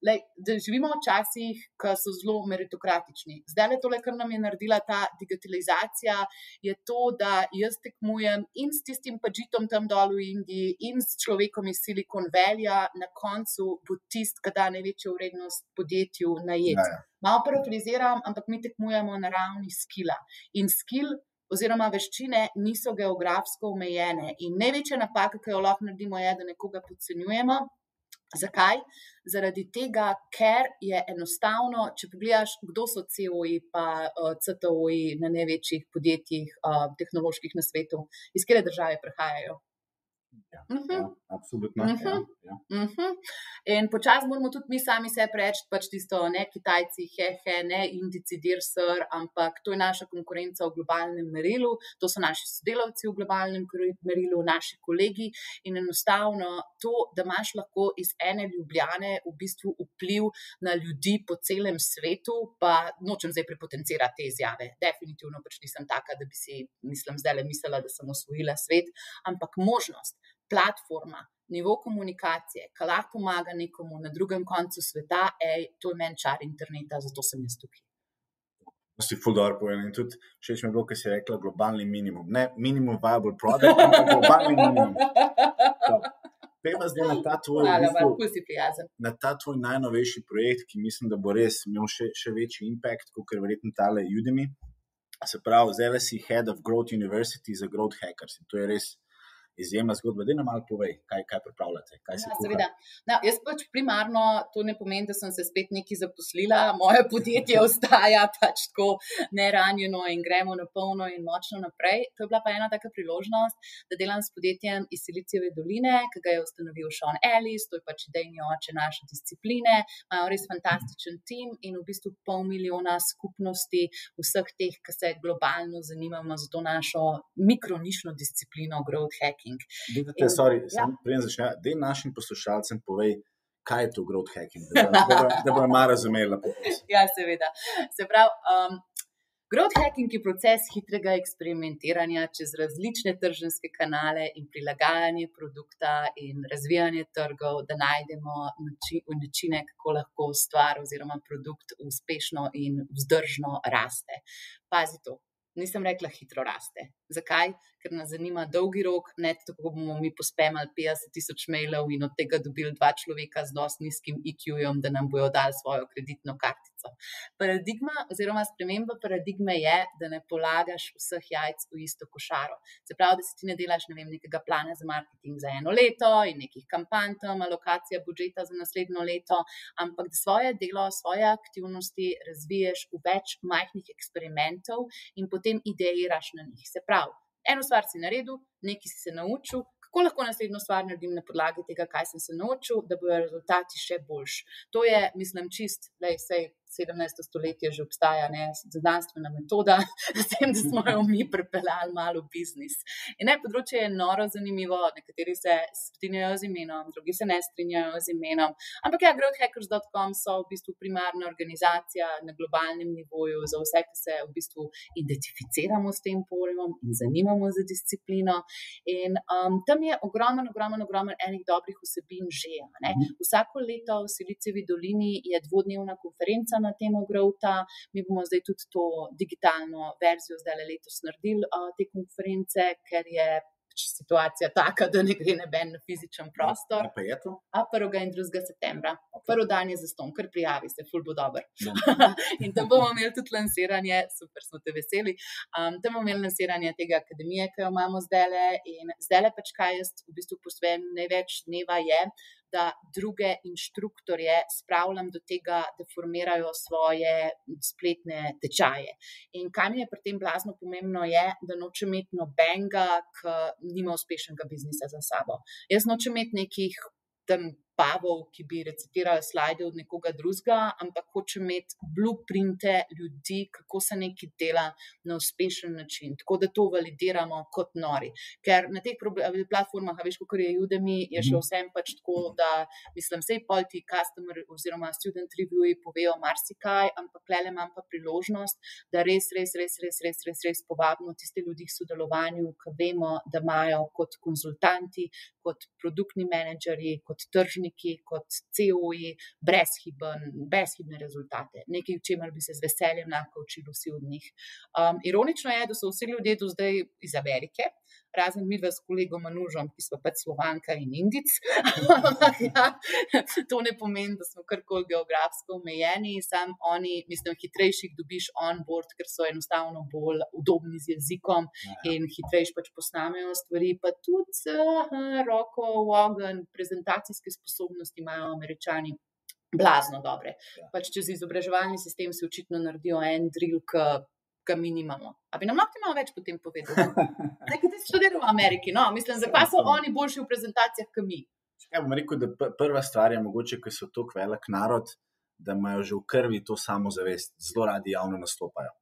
B: da živimo v časih, ki so zelo meritokratični. Zdaj tole, kar nam je naredila ta digitalizacija, je to, da jaz tekmujem in s tistim padžitom tam dol v Indiji in s človekom iz Silicon Valleyja, na koncu bo tist, ki da največjo vrednost podjetju najet. Malo parafraziram, ampak mi tekmujemo na ravni skilla. In skill oziroma veščine niso geografsko omejene. In največja napaka, ki jo lahko naredimo, je, da nekoga podcenjujemo. Zakaj? Zaradi tega, ker je enostavno, če pogledaš, kdo so CEO-ji pa CTO-ji na največjih podjetjih tehnoloških na svetu, iz katere države prihajajo.
A: Absolutno.
B: In počasi moramo tudi mi sami sebi reči, pač tisto, ne Kitajci, ne Indijci, sir, ampak to je naša konkurenca v globalnem merilu, to so naši sodelavci v globalnem merilu, naši kolegi in enostavno to, da imaš lahko iz ene Ljubljane v bistvu vpliv na ljudi po celem svetu, pa nočem zdaj prepotencirati te izjave. Definitivno pač nisem taka, da bi si, zdajle mislila, da sem osvojila svet, ampak možnost, platforma, nivo komunikacije, ki lahko pomaga nekomu na drugem koncu sveta, to je meni čar interneta, zato sem jaz tukaj.
A: To si ful dobro povedala in tudi všeč mi je bilo, ker si rekla globalni minimum. Ne minimum viable product, ampak globalni minimum. Pejmo zdaj na ta tvoj, na ta tvoj najnovejši projekt, ki mislim, da bo res imel še večji impact, kot je verjetno tale Udemy. Se pravi, zdaj si Head of Growth University za Growth Hackers in to je res izjemna zgodba. Daj nam malo povej, kaj pripravljate, kaj se kuha.
B: Seveda. Jaz pač primarno, to ne pomeni, da sem se spet nekaj zaposlila, moje podjetje ostaja pač tako neranjeno in gremo na polno in močno naprej. To je bila pa ena taka priložnost, da delam s podjetjem iz Silicijeve doline, ki ga je ustanovil Sean Ellis, to je pač idejni oče naše discipline, imajo res fantastičen tim in v bistvu 500,000 skupnosti vseh teh, ki se globalno zanimamo za to našo mikronišno disciplino growth hacking.
A: Dej našim poslušalcem povej, kaj je to growth hacking, da bojo malo razumeli.
B: Ja, seveda. Se pravi, growth hacking je proces hitrega eksperimentiranja čez različne trženjske kanale in prilagajanje produkta in razvijanje trgov, da najdemo načine, kako lahko stvar oziroma produkt uspešno in vzdržno raste. Pazi to. Nisem rekla hitro raste. Zakaj? Ker nas zanima dolgi rok, ne tako bomo mi pospemali 50,000 mailov in od tega dobili 2 človeka z dosti nizkim IQ-jem, da nam bojo dali svojo kreditno kartico. Paradigma oziroma sprememba paradigme je, da ne polagaš vseh jajc v isto košaro. Se pravi, da si ti ne delaš, nekega plana za marketing za 1 leto in nekih kampanj tam, alokacija budžeta za naslednjo leto, ampak da svoje delo, svoje aktivnosti razviješ v več majhnih eksperimentov in potem ideiraš na njih. Se pravi, eno stvar si naredil, nekaj si se naučil, kako lahko naslednjo stvar naredim na podlagi tega, kaj sem se naučil, da bojo rezultati še boljši. To je, čist, sej 17. stoletje že obstaja, znanstvena metoda, s tem, da smo jo mi pripeljali malo v biznis. In področje je noro zanimivo, nekateri se strinjajo z imenom, drugi se ne strinjajo z imenom, ampak growthhackers.com so v bistvu primarna organizacija na globalnem nivoju za vse, ki se v bistvu identificiramo s tem pojmom in zanimamo za disciplino. In tam je ogromno enih dobrih vsebin že. Vsako leto v Silicijevi dolini je 2-dnevna konferenca na temo growtha. Mi bomo zdaj tudi to digitalno verzijo zdaj letos naredili te konference, ker je situacija taka, da ne gre noben na fizičen prostor.
A: Pa je to?
B: 1. in 2. septembra. Prvi dan je zastonj, kar prijavi se, ful bo dober. In tam bomo imeli tudi lansiranje, super, smo te veseli, tam bomo imeli lansiranje tega akademije, ki jo imamo zdajle in zdajle pač kaj jaz v bistvu posvetim največ dneva je, da druge inštruktorje spravljam do tega, da formirajo svoje spletne tečaje. In kaj mi je pri tem blazno pomembno je, da nočem imeti nobenega, ki nima uspešnega biznisa za sabo. Jaz nočem imeti nekih tam pavov, ki bi recitirali slajde od nekoga drugega, ampak hočem imeti blueprinte ljudi, kako se nekaj dela na uspešen način, tako da to validiramo kot nori. Ker na teh platformah, veš, kakor je Udemy, je še vsem pač tako, da sej pol ti customer oziroma student reviewi povejo marsikaj, ampak klele imam pa priložnost, da res povabimo tiste ljudi k sodelovanju, ki vemo, da imajo kot konzultanti, kot produktni menedžerji, kot tržniki, kot CEO-ji brezhibne rezultate. Nekaj, v čemer bi se z veseljem lahko učili vsi od njih. Ironično je, da so vsi ljudje do zdaj iz Amerike, razen midva s kolegom Anužom, ki smo pač Slovanka in Indic. To ne pomeni, da smo karkoli geografsko omejeni, sam oni, mislim, hitrejših dobiš on board, ker so enostavno bolj udobni z jezikom in hitrejš pač posnamejo stvari, pa tudi roko v ogenj, prezentacijske sposobnosti imajo Američani blazno dobre. Pač čez izobraževalni sistem se očitno naredijo en drill, ki mi nimamo. A bi nam lahko malo več potem povedali? Nekaj ti študiral v Ameriki, no, mislim, zakaj so oni boljši v prezentacijah, kot mi?
A: Ja, bom rekel, da prva stvar je mogoče, ker so tako velik narod, da imajo že v krvi to samozavest, zelo radi javno nastopajo.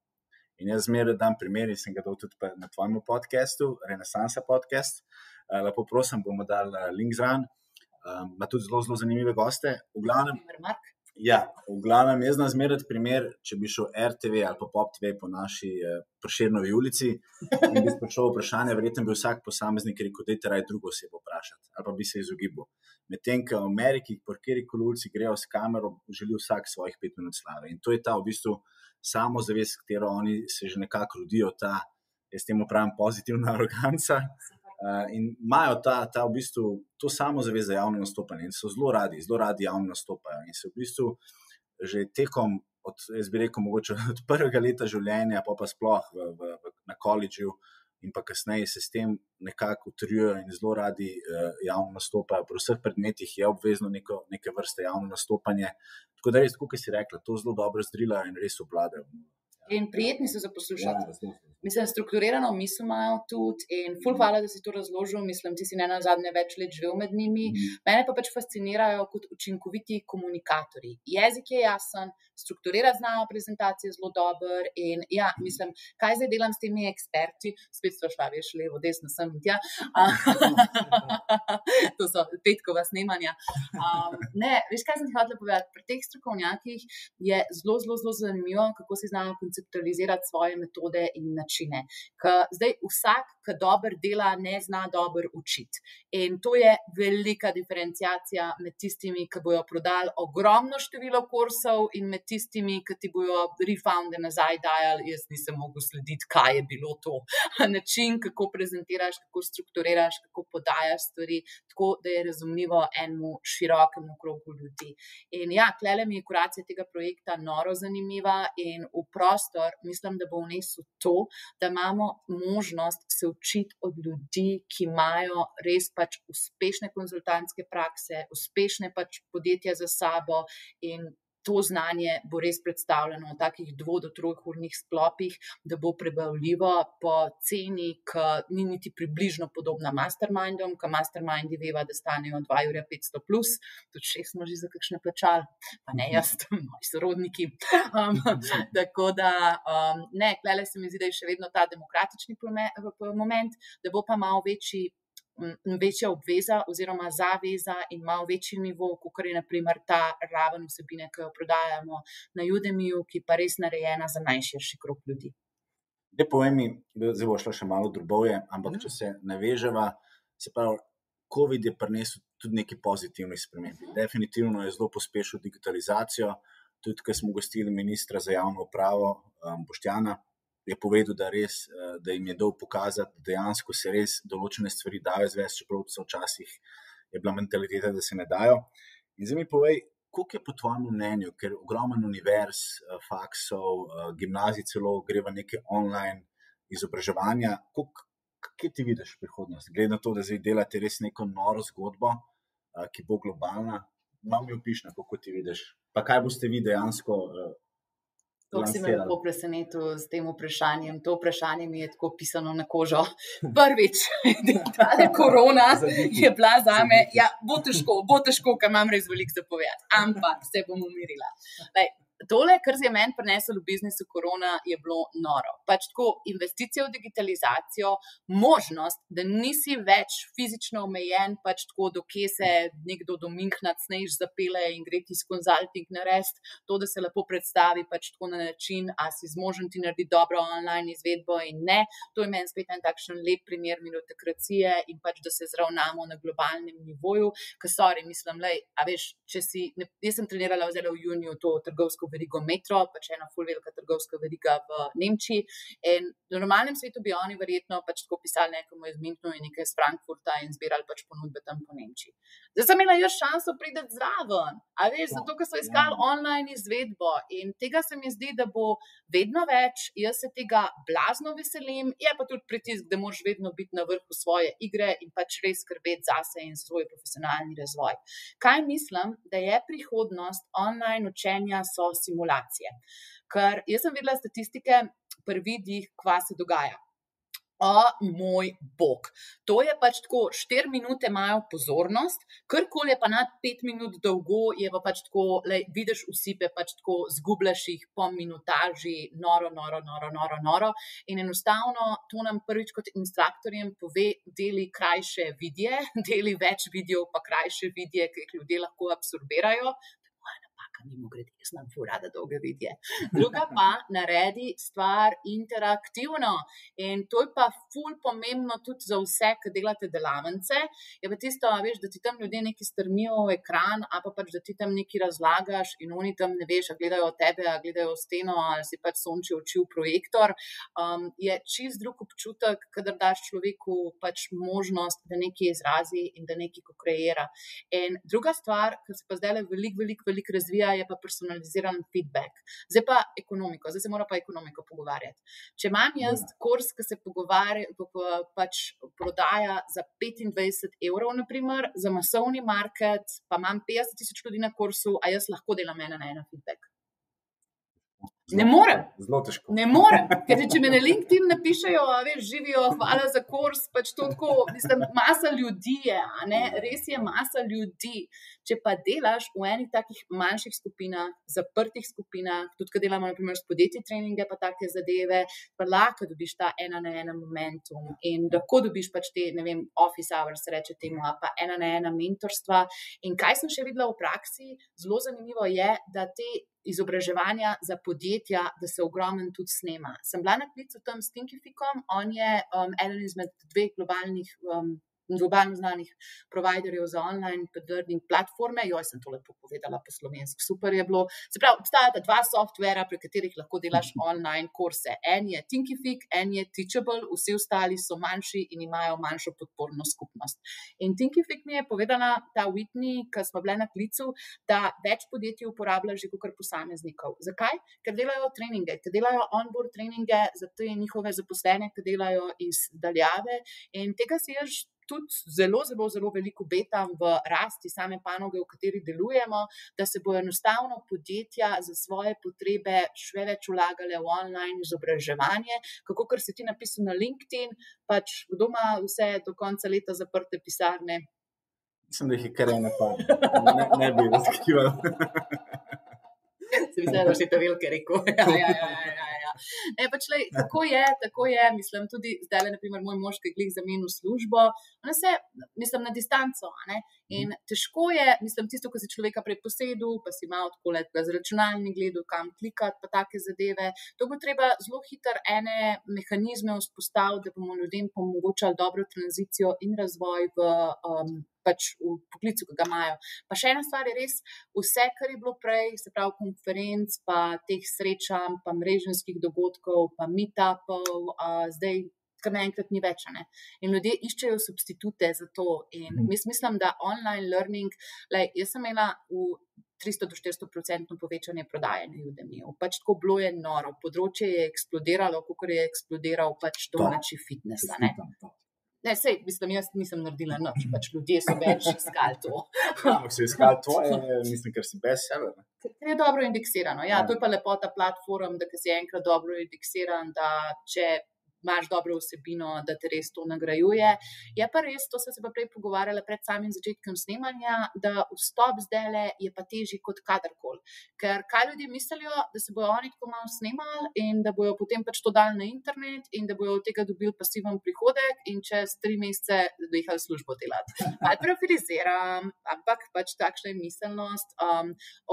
A: In jaz zmeraj dam primer, sem ga dal tudi na tvojem podcastu, Renesansa podcast. Lepo prosim, bomo dali link zraven. Ima tudi zelo, zelo zanimive goste. V glavnem jaz znam zmerati primer, če bi šel RTV ali pa Pop TV po naši Prešernovi ulici in bi sprašal vprašanje, verjetno bi vsak posameznik rekel, dajte raje drugo osebo vprašati ali pa bi se izogibal. Medtem, ko v Ameriki, po kjerkoli ulici grejo s kamero, želi vsak svojih 5 minut slave. In to je ta v bistvu samozavest, katero oni se že nekako rodijo, ta, jaz temu pravim, pozitivna aroganca. In imajo ta v bistvu to samozavest za javno nastopanje in so zelo radi javno nastopajo in se v bistvu že tekom, jaz bi rekel, mogoče od prvega leta življenja, pa sploh na koledžu in pa kasneje se s tem nekako utrjujejo in zelo radi javno nastopajo. Pri vseh predmetih je obvezno neke vrste javno nastopanje. Tako da res, kot si rekla, to zelo dobro zdrilajo in res obvladajo.
B: In prijetni so za poslušati. Mislim, strukturirano misel imajo tudi in ful hvala, da si to razložil. Mislim, ti si nenazadnje več let živel med njimi. Mene pa pač fascinirajo kot učinkoviti komunikatorji. Jezik je jasen, strukturirati znajo prezentacije zelo dober in ja, mislim, kaj zdaj delam s temi eksperti? Spet sprašla, veš, levo, desno, sem in tja. To so petkova snemanja. Ne, veš, kaj sem ti hotela povedati? Pri teh strokovnjakih je zelo, zelo, zelo zanimivo, kako si znajo konceptualizirati svoje metode in načine. Zdaj vsak, ki dober dela, ne zna dober učiti. In to je velika diferenciacija med tistimi, ki bojo prodali ogromno število kursov in med tistimi, ki ti bojo refunde nazaj dajali. Jaz nisem mogel slediti, kaj je bilo to. Način, kako prezentiraš, kako strukturiraš, kako podajaš stvari, tako da je razumljivo enemu širokemu krogu ljudi. In ja, tlele mi je kuracija tega projekta noro zanimiva in v prostor mislim, da bo vnesel to, da imamo možnost se učiti od ljudi, ki imajo res pač uspešne konzultantske prakse, uspešne pač podjetja za sabo in to znanje bo res predstavljeno v takih 2 do 3 urnih sklopih, da bo prebavljivo po ceni, ki ni niti približno podobna mastermindom, ki mastermindi veva, da stanejo 2 € 500 plus, tudi 6 smo že za kakšne plačali, pa ne jaz, moji sorodniki. Tako da, ne, klele se mi zdi, da je še vedno ta demokratični moment, da bo pa malo večja obveza oziroma zaveza in malo večji nivo, kot je na primer ta raven vsebine, ki jo prodajamo na Udemyju, ki pa res narejena za najširši krog ljudi.
A: Zdaj povej mi, zdaj bo šla še malo drobovje, ampak če se naveževa, se pravi, COVID je prinesel tudi nekaj pozitivnih sprememb. Definitivno je zelo pospešil digitalizacijo, tudi ko smo gostili ministra za javno upravo, Boštjana, je povedal, da jim je dal pokazati, da dejansko se res določene stvari dajo izvesti, čeprav so včasih je bila mentaliteta, da se ne dajo. In zdaj mi povej, koliko je po tvojem mnenju, ker ogromen univerz, faksov, gimnazij celo gre v neke online izobraževanja, kje ti vidiš prihodnost? Glede na to, da zdaj delate res neko noro zgodbo, ki bo globalna, malo mi opiši, kako ti vidiš. Pa kaj boste vi dejansko
B: Kako si me lepo presenetil s tem vprašanjem. To vprašanje mi je tako pisano na kožo. Prvič, tale korona je bila zame, ja, bo težko, ker imam res veliko za povedati, ampak se bom umirila. Tole, kar je meni prinesel v biznisu korona, je bilo noro. Pač tako investicija v digitalizacijo, možnost, da nisi več fizično omejen, pač tako, dokje se nekdo do Münchna cnejš zapele in gre ti s konzulting narediti, to, da se lepo predstavi pač tako na način, a si zmožen ti narediti dobro online izvedbo in ne. To je meni spet en takšen lep primer meritokracije in pač, da se zravnamo na globalnem nivoju, ker sorry, mislim, a veš, jaz sem trenirala vzela v juniju to trgovsko verigo Metro, pač ena ful velika trgovska veriga v Nemčiji. In v normalnem svetu bi oni verjetno pač tako pisali nekomu iz Münchna in nekaj iz Frankfurta in zbirali pač ponudbe tam po Nemčiji. Zdaj sem imela jaz šanso priti zraven, a veš, zato, ker so iskali online izvedbo in tega se mi zdi, da bo vedno več, jaz se tega blazno veselim, je pa tudi pritisk, da moraš vedno biti na vrhu svoje igre in pač res skrbeti zase in svoj profesionalni razvoj. Kaj mislim, da je prihodnost online učenja so simulacije? Ker jaz sem videla statistike pri vidih, kva se dogaja. O moj bog. To je pač tako, 4 minute imajo pozornost, karkoli je pa nad 5 minut dolgo, je pa pač tako, vidiš vsipe, pač tako zgubljaš jih po minutaži, noro. In enostavno to nam prvič kot instruktorjem pove, deli krajše vidje, deli več videov pa krajše vidje, ki jih ljudje lahko absorbirajo. Mimogrede, jaz imam ful rada dolge vidje. Druga pa naredi stvar interaktivno in to je pa ful pomembno tudi za vse, ki delate delavnice. Je pa tisto, veš, da ti tam ljudje nekaj strmijo v ekran, a pa pač, da ti tam nekaj razlagaš in oni tam ne veš, a gledajo tebe, a gledajo steno, ali si pač sonči oči v projektor. Je čist drug občutek, kadar daš človeku pač možnost, da nekaj izrazi in da nekaj kokreira. In druga stvar, ki se pa zdaj veliko razvija, je pa personaliziran feedback. Zdaj pa ekonomiko, zdaj se mora pa ekonomiko pogovarjati. Če imam jaz kurs, ki se pač prodaja za 25 evrov, naprimer, za masovni market, pa imam 50,000 ljudi na kursu, a jaz lahko delam ena na ena feedback. Ne morem.
A: Zelo težko.
B: Ne morem, ker če me na LinkedIn napišejo, a veš, živijo, hvala za kurs, pač to tako, mislim, masa ljudi je, a ne, res je masa ljudi. Če pa delaš v enih takih manjših skupinah, zaprtih skupinah, tudi kad delamo, naprimer, s podjetji treninge pa take zadeve, pa lahko dobiš ta ena na ena momentum in lahko dobiš pač te, ne vem, office hours, reče temu, pa ena na ena mentorstva. In kaj sem še videla v praksi, zelo zanimivo je, da te izobraževanja za podjetja, da se ogromen tudi snema. Sem bila na klicu tam s Thinkificom, on je eden izmed 2 globalno znanih providerjev za online learning platforme. Sem to lepo povedala po slovensko, super je bilo. Se pravi, obstajata 2 softvera, pri katerih lahko delaš online kurse. En je Thinkific, en je Teachable, vsi ostali so manjši in imajo manjšo podporno skupnost. In Thinkific mi je povedala, ta Whitney, ki smo bile na klicu, da več podjetij uporablja že kakor posameznikov. Zakaj? Ker delajo treninge, ker delajo onboard treninge za te njihove zaposlene, ki delajo iz daljave in tega si jaz tudi zelo veliko obetam v rasti same panoge, v kateri delujemo, da se bo enostavno podjetja za svoje potrebe še več vlagale v online izobraževanje, kako kar si ti napisal na LinkedIn, pač kdo ima vse do konca leta zaprte pisarne?
A: Mislim, da jih je kar ena pa. Ne bi razkrival.
B: Se mi zdi, da še to velike rekel. Ja. Ne, pač tako je, mislim, tudi zdaj, naprimer, moj mož, ki je glih zamenil službo, mislim, na distanco, ne, in težko je, mislim, tisto, ko si človeka prej posedel, pa si malo tako letka z računalnik gledal, kam klikati, pa take zadeve, to bo treba zelo hitro ene mehanizme vzpostaviti, da bomo ljudem omogočali dobro tranzicijo in razvoj pač v poklicu, ki ga imajo. Pa še ena stvar je res, vse, kar je bilo prej, se pravi konferenc, pa teh srečanj, pa mreženskih dogodkov, pa meetupov, zdaj kar naenkrat ni več, ne. In ljudje iščejo substitute za to in mislim, da online learning, jaz sem imela v 300 do 400% povečanje prodaje na Udemyju. Pač tako bilo je noro, področje je eksplodiralo, kakor je eksplodiral pač domači fitness, ne. Ne, sej, mislim, jaz nisem naredila nič, pač ljudje so več iskali to.
A: Ampak so iskali to, mislim, ker si bestseller.
B: Ker je dobro indeksirano, to je pa lepota platform, da si enkrat dobro indeksiran, da če imaš dobro vsebino, da te res to nagrajuje. Je pa res, to sem se pa prej pogovarjala pred samim začetkom snemanja, da vstop zdajle je pa težji kot kadarkoli. Ker kaj ljudje mislijo, da se bojo oni tako malo snemali in da bojo potem pač to dali na internet in da bojo od tega dobili pasiven prihodek in čez 3 mesece dojehali službo delati. Malo parafraziram, ampak pač takšna je miselnost.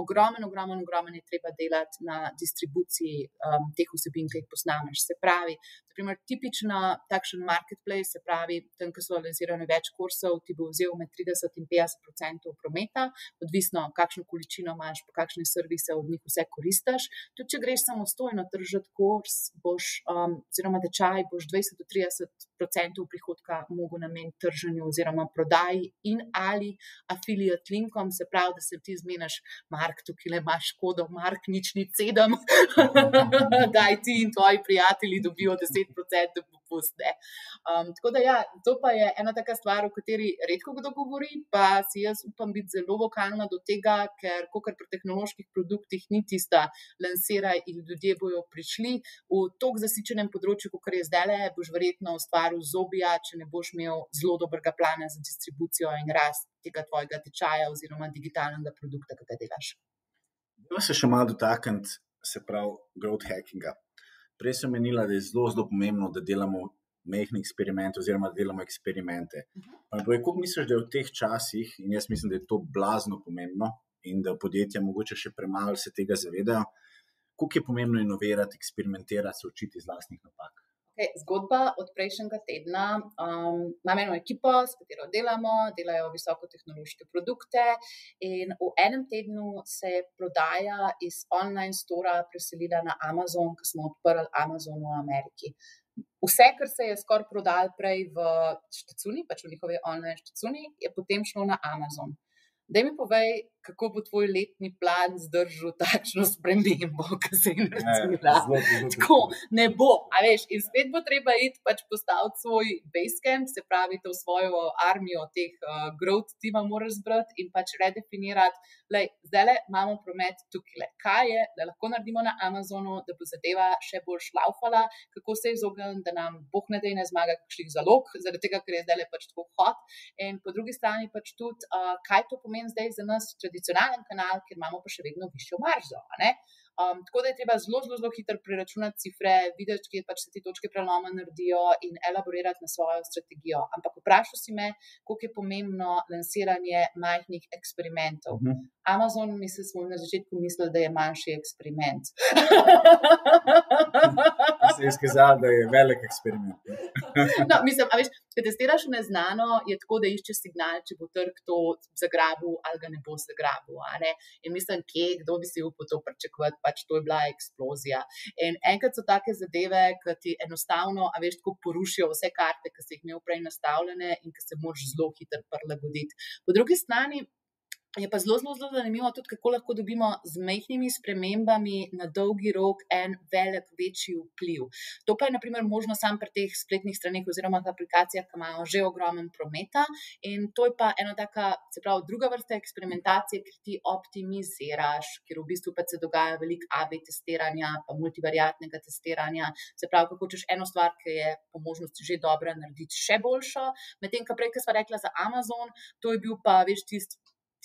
B: Ogromen je treba delati na distribuciji teh vsebin, ki jih posnameš. Se pravi, naprimer, tipična takšen marketplace, se pravi, tam, ko so lansirani več kursov, ti bo vzel med 30 in 50% prometa, odvisno, kakšno količino imaš, pa kakšne servise od njih vse koristiš. Tudi, če greš samostojno tržiti kurs, oziroma tečaj, boš 20 do 30% prihodka mogel nameniti trženju oziroma prodaji in ali affiliate linkom, se pravi, da se ti zmeniš, Mark, tukaj le imaš kodo, Mark, nič ni 7, daj ti in tvoji prijatelji dobijo 10% popust. Tako da ja, to pa je ena taka stvar, o kateri redko kdo govori, pa si jaz upam biti zelo vokalna do tega, ker kakor pri tehnoloških produktih ni tista lansiraj in ljudje bojo prišli v tok zasičenem področju, kakor je zdajle, boš verjetno ustvaril zobija, če ne boš imel zelo dobrega plana za distribucijo in rast tega tvojega tečaja oziroma digitalnega produkta, ki ga delaš.
A: Dajmo se še malo dotakniti, se pravi, growth hackinga. Prej sem menila, da je zelo, zelo pomembno, da delamo majhne eksperimente oziroma da delamo eksperimente. Kako misliš, da je v teh časih, in jaz mislim, da je to blazno pomembno in da podjetja mogoče še premalo se tega zavedajo, koliko je pomembno inovirati, eksperimentirati, se učiti iz lastnih napak?
B: Zgodba od prejšnjega tedna. Imam eno ekipo, s katero delajo visokotehnološke produkte in v enem tednu se je prodaja iz online stora preselila na Amazon, ko smo odprli Amazon v Ameriki. Vse, kar se je skoraj prodalo prej v štacuni, pač v njihovi online štacuni, je potem šlo na Amazon. Daj mi povej, kako bo tvoj letni plan zdržal takšno spremembo, ki se je naredila. Tako, ne bo, a veš, in spet bo treba iti pač postaviti svoj basecamp, se pravi, to svojo armijo teh growth tima moraš zbrati in pač redefinirati, zdajle imamo promet tukaj, kaj je, da lahko naredimo na Amazonu, da bo zadeva še bolj šlaufala, kako se izogniti, da nam Bog ne daj ne zmaga kakšnih zalog, zaradi tega, ker je zdajle pač tako hot. In po drugi strani pač tudi, kaj to pomeni zdaj za nas tradicionalen kanal, ker imamo pa še vedno višjo maržo, a ne? Tako da je treba zelo, zelo, zelo hitro preračunati cifre, videti, kje pač se ti točke preloma naredijo in elaborirati na svojo strategijo. Ampak vprašal si me, koliko je pomembno lansiranje majhnih eksperimentov. Amazon smo na začetku mislili, da je manjši eksperiment.
A: Se je izkazalo, da je velik eksperiment.
B: No, mislim, a veš, če testiraš v neznano, je tako, da iščeš signal, če bo trg to zagrabil ali ga ne bo zagrabil, a ne? In mislim, kdo bi si upal to pričakovati, pač to je bila eksplozija. In enkrat so take zadeve, ki ti enostavno, a veš, tako porušijo vse karte, ki si jih imel prej nastavljene in ki se moraš zelo hitro prilagoditi. Po drugi strani je pa zelo, zelo, zelo zanimivo tudi, kako lahko dobimo z majhnimi spremembami na dolgi rok en velik, večji vpliv. To pa je na primer možno samo pri teh spletnih straneh oziroma aplikacijah, ki imajo že ogromen prometa in to je pa ena taka, se pravi, druga vrsta eksperimentacije, ker ti optimiziraš, ker v bistvu pa se dogaja veliko AB testiranja, pa multivariatnega testiranja, se pravi, kako hočeš eno stvar, ki je po možnosti že dobra, narediti še boljšo, medtem, ko prej, ko sva rekla za Amazon, to je bil pa, veš, tisti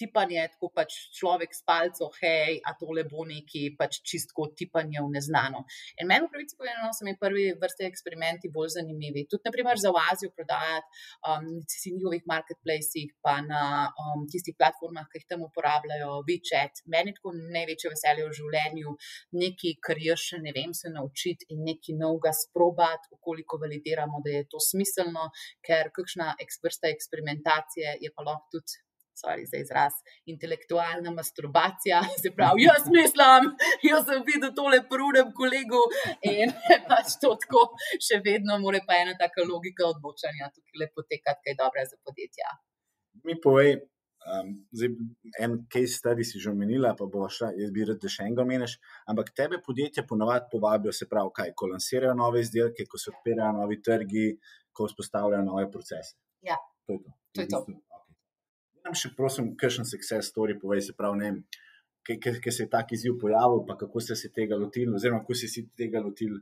B: tipanje, tako pač človek s palco, hej, a tole bo neki pač čistko tipanje v neznano. In meni v pravici povedano so mi prvi vrste eksperimenti bolj zanimivi. Tudi, na primer, za v Azijo prodajati si njihovih marketplacih, pa na tistih platformah, ki jih tam uporabljajo, WeChat. Meni tako največje veselje v življenju, nekaj, kar jaz še ne vem se naučiti in nekaj novega sprobati, koliko validiramo, da je to smiselno, ker kakšna vrsta eksperimentacije je pa lahko tudi, sorry za izraz, intelektualna masturbacija, se pravi, jaz mislim, jaz sem videl tole prudem kolegu in pač to tako še vedno mora pa ena taka logika odločanja tukaj le potekati, kaj dobra za podjetja.
A: Mi povej, zdaj en case study si že omenila, pa bo šla, jaz bi rad, da še enega omeniš, ampak tebe podjetja ponavadi povabijo, se pravi, kaj, ko lansirajo nove izdelke, ko se odpirajo novi trgi, ko vzpostavljajo nove procese.
B: Ja,
A: to je to.
B: To je to.
A: Nam še prosim, kakšen success story povej, se pravi, ne vem, kaj se je tak izziv pojavil, pa kako ste se tega lotili, oziroma kako ste se tega lotili,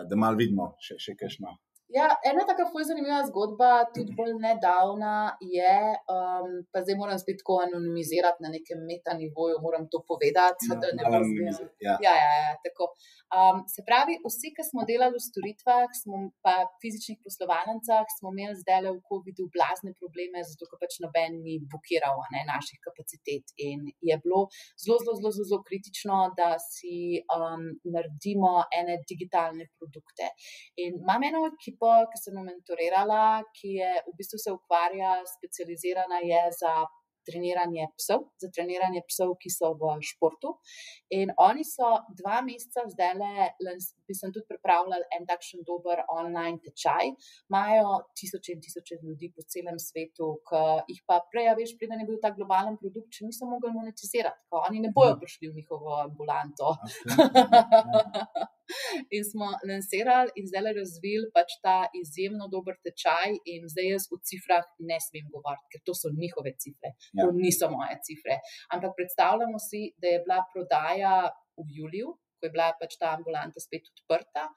A: da malo vidimo še kakšno.
B: Ja, ena taka ful zanimiva zgodba, tudi bolj nedavna je, pa zdaj moram spet tako anonimizirati na nekem metanivoju, moram to povedati, da ne bo zgledal. Ja, tako. Se pravi, vsi, ki smo delali v storitvah, pa fizičnih poslovalnicah, smo imeli zdajle v COVID-u blazne probleme, zato ker pač noben ni bukiral naših kapacitet. In je bilo zelo kritično, da si naredimo ene digitalne produkte. In imam eno ekipo, ki sem jo mentorirala, ki je v bistvu se ukvarja, specializirana je za treniranje psov, ki so v športu. In oni so 2 meseca zdajle, sem tudi pripravljala en takšen dober online tečaj, imajo tisoče in tisoče ljudi po celem svetu, ki jih pa prej, veš, preden je bil ta globalen produkt, če niso mogli monetizirati, ko oni ne bojo prišli v njihovo ambulanto. In smo lansirali in zdaj razvili pač ta izjemno dober tečaj in zdaj jaz v cifrah ne smem govoriti, ker to so njihove cifre, to niso moje cifre. Ampak predstavljamo si, da je bila prodaja v juliju, ko je bila pač ta ambulanta spet odprta,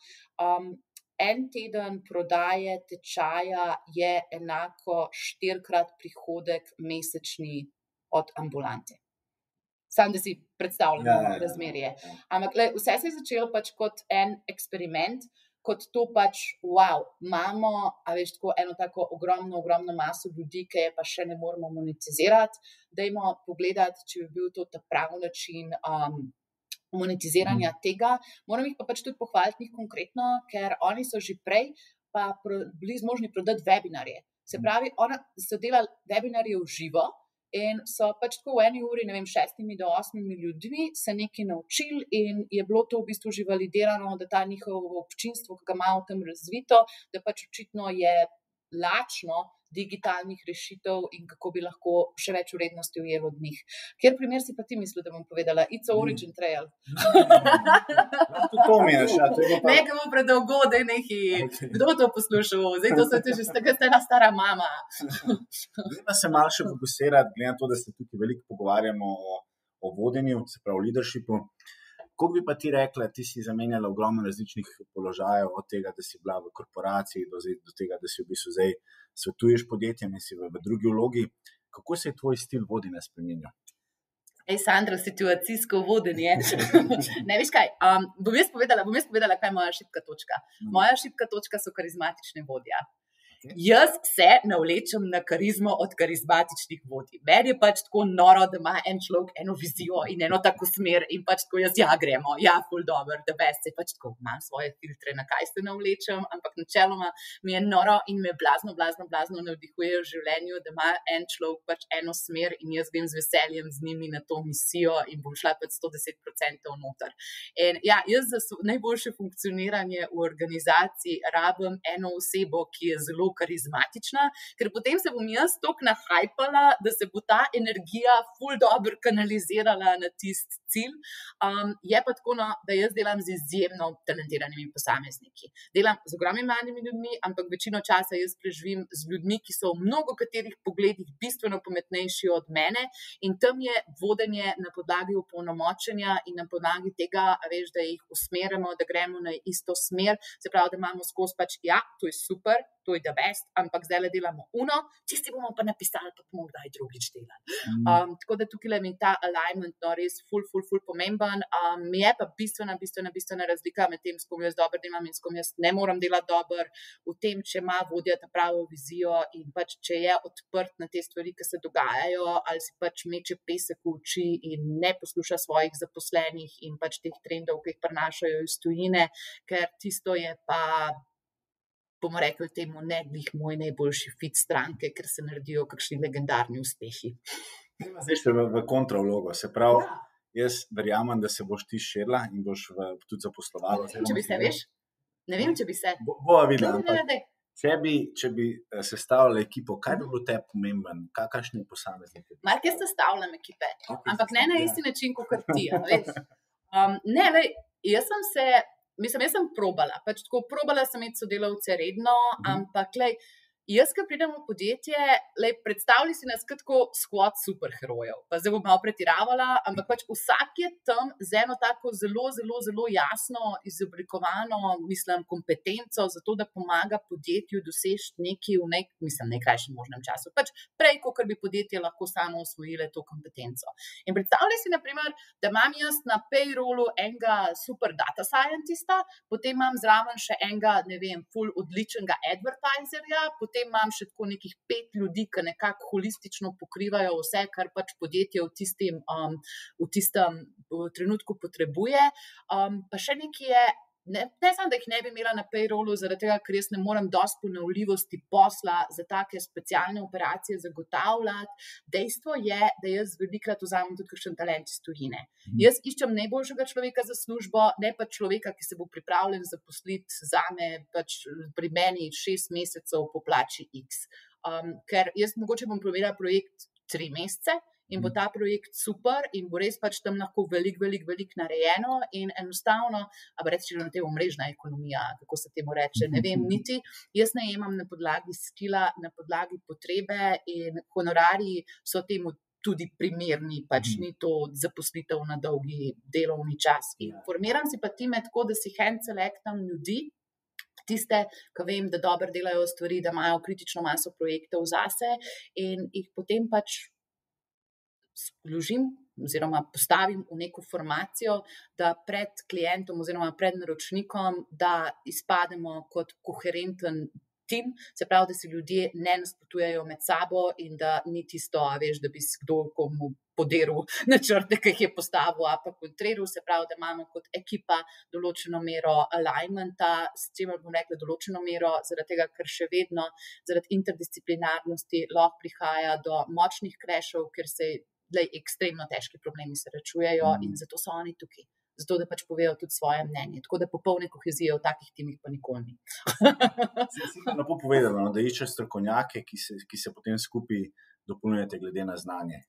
B: en teden prodaje tečaja je enako 4-krat prihodek mesečni od ambulante. Sam, da si predstavljamo razmerje. Ampak vse se je začelo pač kot en eksperiment, kot to pač, imamo, tako eno tako ogromno maso ljudi, ki je pa še ne moramo monetizirati. Dajmo pogledati, če bi bil to ta pravi način monetiziranja tega. Moram jih pa pač tudi pohvaliti njih konkretno, ker oni so že prej pa bili zmožni prodati webinarje. Se pravi, oni so delali webinarje v živo, in so pač tako v eni uri, 6 do 8 ljudmi se nekaj naučili in je bilo to v bistvu že validirano, da ta njihovo občinstvo, ki ga ima v tem razvito, da pač očitno je lačno digitalnih rešitev in kako bi lahko še več vrednosti ujeli od njih. Kjer primer si pa ti mislil, da bom povedala? It's a origin trail.
A: To mi je še.
B: Nekaj bo predolgo, da je nekaj. Kdo to poslušal? Zdaj to so že ena stara mama.
A: Zdaj pa se malo še fokusirati, glede na to, da se tukaj veliko pogovarjamo o vodenju, se pravi o leadershipu. Kako bi pa ti rekla, ti si zamenjala ogromno različnih položajev, od tega, da si bila v korporaciji, do tega, da si v bistvu zdaj svetuješ podjetjem in si v drugi vlogi. Kako se je tvoj stil vodenja spremenil?
B: Sandra, situacijsko vodenje. Ne, veš kaj, bom jaz povedala, kaj je moja šibka točka. Moja šibka točka so karizmatične vodja. Jaz se navlečem na karizmo od karizmatičnih vodij. Meni je pač tako noro, da ima en človek eno vizijo in eno tako smer in pač tako gremo, ful dobro, the best, se pač tako imam svoje filtre, na kaj se navlečem, ampak načeloma mi je noro in me blazno navdihuje v življenju, da ima en človek pač eno smer in jaz grem z veseljem z njimi na to misijo in bom šla pač 110% noter. In jaz za najboljše funkcioniranje v organizaciji rabim eno osebo, ki je zelo karizmatična, ker potem se bom jaz toliko nahajpala, da se bo ta energija ful dobro kanalizirala na tisti cilj. Je pa tako, da jaz delam z izjemno talentiranimi posamezniki. Delam z ogromnimi mladimi ljudmi, ampak večino časa jaz preživim z ljudmi, ki so v mnogo katerih pogledih bistveno pametnejši od mene in tam je vodenje na podlagi opolnomočenja in na podlagi tega, veš, da jih usmerimo, da gremo na isto smer, se pravi, da imamo skozi pač, to je super, to je the best, ampak zdaj delamo čisti bomo pa napisali, pa bomo kdaj drugič delali. Tako da tukaj mi ta alignment res ful pomemben. Mi je pa bistvena razlika med tem, s kom jaz dobro delam in s kom jaz ne moram delati dobro, v tem, če ima vodja ta pravo vizijo in pač, če je odprt na te stvari, ki se dogajajo, ali si pač meče pesek v oči in ne posluša svojih zaposlenih in pač teh trendov, ki jih prinašajo iz tujine, ker tisto je pa, bomo rekli temu, ne glih moj najboljši fit stranke, ker se naredijo kakšni legendarni uspehi.
A: Zdaj še v kontravlogo, se pravi, jaz verjamem, da se boš ti širila in boš tudi zaposlovala.
B: Če bi se, veš? Ne vem, če bi se.
A: Bova videla, ampak če bi sestavljala ekipo, kaj bi bilo tebi pomemben? Kakšni posamezniki?
B: Mark, jaz sestavljam ekipe, ampak ne na isti način, kot ti, veš. Jaz sem probala, pač tako probala sem imeti sodelavce redno, ampak Jaz, ko pridem v podjetje, predstavljaj si nas kot squad superherojev. Pa zdaj bom malo pretiravala, ampak pač vsak je tam z eno tako zelo, zelo, zelo jasno izoblikovano, mislim, kompetenco za to, da pomaga podjetju doseči nekaj v najkrajšem možnem času. Pač prej, kot bi podjetje lahko samo osvojile to kompetenco. In predstavljaj si, naprimer, da imam jaz na payrollu enega super data scientista, potem imam zraven še enega, ne vem, ful odličnega advertiserja, potem imam še tako nekih 5 ljudi, ki nekako holistično pokrivajo vse, kar pač podjetje v tistem trenutku potrebuje. Pa še nekaj je, ne samo, da jih ne bi imela na payrollu, zaradi tega, ker jaz ne morem dosti ponovljivosti posla za take specialne operacije zagotavljati. Dejstvo je, da jaz velikokrat vzamem tudi kakšen talent iz tujine. Jaz iščem najboljšega človeka za službo, ne pa človeka, ki se bo pripravljen zaposliti zame pač pri meni 6 mesecev po plači X. Ker jaz mogoče bom probila projekt 3 mesece, in bo ta projekt super in bo res pač tam lahko veliko narejeno in enostavno, ali reči, da je omrežna ekonomija, kako se temu reče, ne vem niti, jaz najemam na podlagi skila, na podlagi potrebe in honorarji so temu tudi primerni, pač ni to zaposlitev na dolgi delovni čas. In formiram si pa time tako, da si hand selectam ljudi, tiste, ki vem, da dobro delajo stvari, da imajo kritično maso projektov zase in jih potem pač vložim oziroma postavim v neko formacijo, da pred klientom oziroma pred naročnikom, da izpademo kot koherenten tim, se pravi, da si ljudje ne nasprotujejo med sabo in da ni tisto, veš, da bi si kdo komu podiral načrte, ki jih je postavil, pa kontriral, se pravi, da imamo kot ekipa določeno mero alignmenta, s čimer bom rekla določeno mero, zaradi tega, ker še vedno zaradi interdisciplinarnosti lahko prihaja do močnih crashov, ker se ekstremno težki problemi se rečujejo in zato so oni tukaj. Zato, da pač povejo tudi svoje mnenje. Tako da popolne kohezije v takih timih pa nikoli ni.
A: Si lepo povedala, da iščeš strokovnjake, ki se potem skupaj dopolnjujete glede na znanje.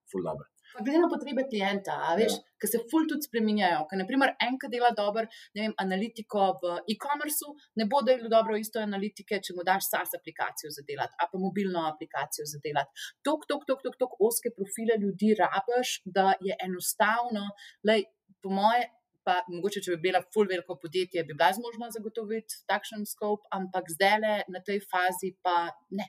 A: Ful dobro.
B: Pa glede na potrebe klienta, veš, ki se ful tudi spreminjajo. Ker, naprimer, enka dela dobro, ne vem, analitiko v e-commerceu, ne bo delal dobro isto analitike, če mu daš SaaS aplikacijo za delati, a pa mobilno aplikacijo za delati. Tok oske profile ljudi rabiš, da je enostavno, po moje, pa mogoče, če bi bila ful veliko podjetje, bi bila zmožna zagotoviti takšen scope, ampak zdajle na tej fazi pa ne.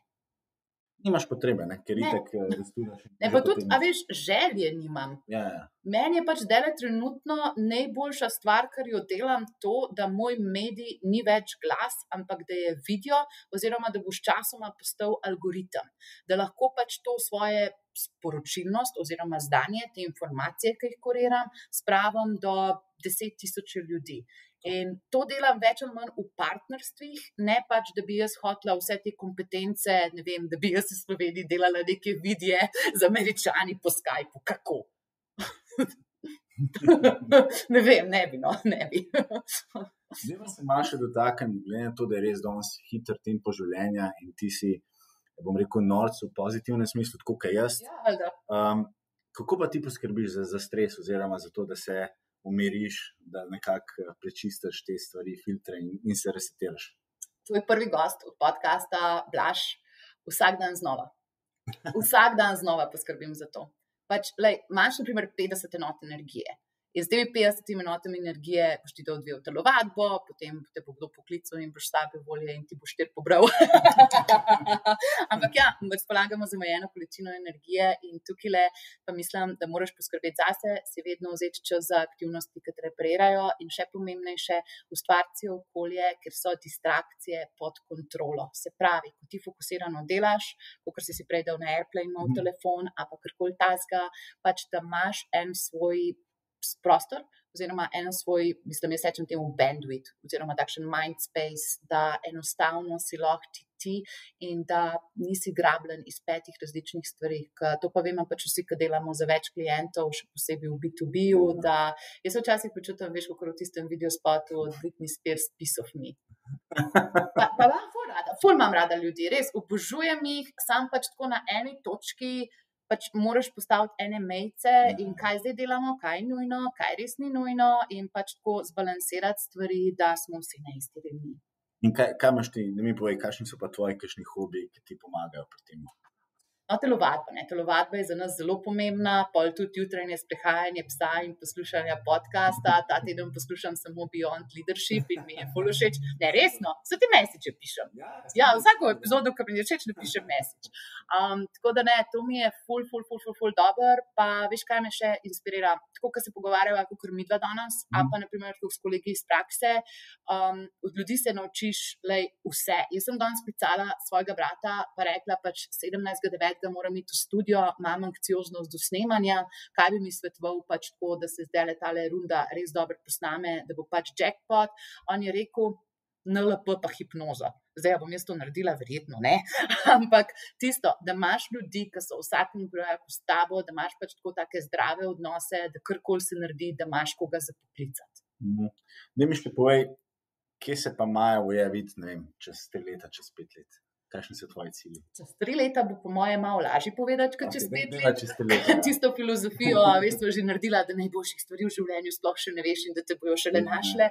A: Nimaš potrebe, ker itak resturaš.
B: Ne, pa tudi, a veš, želje nimam.
A: Ja.
B: Meni je pač zdajle trenutno najboljša stvar, kar jo delam, to, da moj medij ni več glas, ampak da je video, oziroma da bo sčasoma postal algoritem. Da lahko pač to svoje sporočilnost oziroma zdanje, te informacije, ki jih kuriram, spravim do 10.000 ljudi. In to delam več ali manj v partnerstvih, ne pač, da bi jaz hotela vse te kompetence, ne vem, da bi jaz v Sloveniji delala neke videe z Američani po Skypeu. Kako? Ne vem, ne bi.
A: Zdaj pa se malo še dotaknem, glede na to, da je res danes hiter tempo življenja in ti si, bom rekel, norc v pozitivnem smislu, tako kot jaz. Kako pa ti poskrbiš za stres oziroma za to, da se umiriš, da nekako prečistiš te stvari, filtre in se resetiraš?
B: Tvoj prvi gost od podcasta, Blaž, vsak dan znova. Vsak dan znova poskrbim za to. Pač, imaš na primer 50 enot energije. In z temi 50 enotami energije boš ti dal 2 v telovadbo, potem te bo kdo poklical in boš slabe volje in ti boš 4 pobral. Ampak ja, razpolagamo z omejeno količino energije in tukaj pa mislim, da moraš poskrbeti zase, si vedno vzeti čas za aktivnosti, ki te reparirajo in še pomembnejše, ustvariti okolje, ker so distrakcije pod kontrolo. Se pravi, ko ti fokusirano delaš, kot si prej dal na Airplane mode telefon, a pa karkoli tasga, pač da imaš en svoj prostor, oziroma en svoj, mislim, jaz rečem temu bandwidth, oziroma takšen mind space, da enostavno si lahko ti in da nisi grabljen iz 5 različnih stvari. To pa vemo pač vsi, ki delamo za več klientov, še posebej v B2B-ju, da jaz se včasih počutim, veš, kako v tistem videospotu od Britney Spears Piece of Me. Pa ful imam rada ljudi, res, obožujem jih, sam pač tako na eni točki, pač moraš postaviti ene mejce in kaj zdaj delamo, kaj je nujno, kaj res ni nujno in pač tako zbalansirati stvari, da smo vsi na isti ravni.
A: In kaj imaš ti, da mi povej, kakšni so pa tvoji kakšni hobiji, ki ti pomagajo pri tem?
B: No, telovadba. Telovadba je za nas zelo pomembna, pol tudi jutranje sprehajanje psa in poslušanje podcasta. Ta teden poslušam samo Beyond Leadership in mi je ful všeč. Ne, resno, vse te message pišem. Ja, vsako epizodo, ki mi je všeč, napišem message. Tako da ne, to mi je ful dober, pa veš, kaj me še inspirira. Tako, ko se pogovarjava, kot mi dva danes, a pa naprimer s kolegi iz prakse, od ljudi se naučiš vse. Jaz sem danes klicala svojega brata, pa rekla pač 17.9. da moram iti v studio, imam anksioznost do snemanja, kaj bi mi svetoval pač tako, da se zdaj tale runda res dobro posname, da bo pač jackpot. On je rekel, NLP pa hipnoza. Zdaj bom jaz to naredila, verjetno ne, ampak tisto, da imaš ljudi, ki so v vsakem projektu s tabo, da imaš pač tako take zdrave odnose, da karkoli se naredi, da imaš koga za poklicati.
A: Ne mi še povej, kje se pa Maja boje videti, ne vem, čez 3 leta, čez 5 let? Kakšni so tvoji cilji?
B: Čez 3 leta bo po moje malo lažje povedati, kot čez 5 let.
A: Čez 3 leta.
B: Tisto filozofijo, veš, smo že naredila, da najboljših stvari v življenju sploh še ne veš in da te bojo šele našle.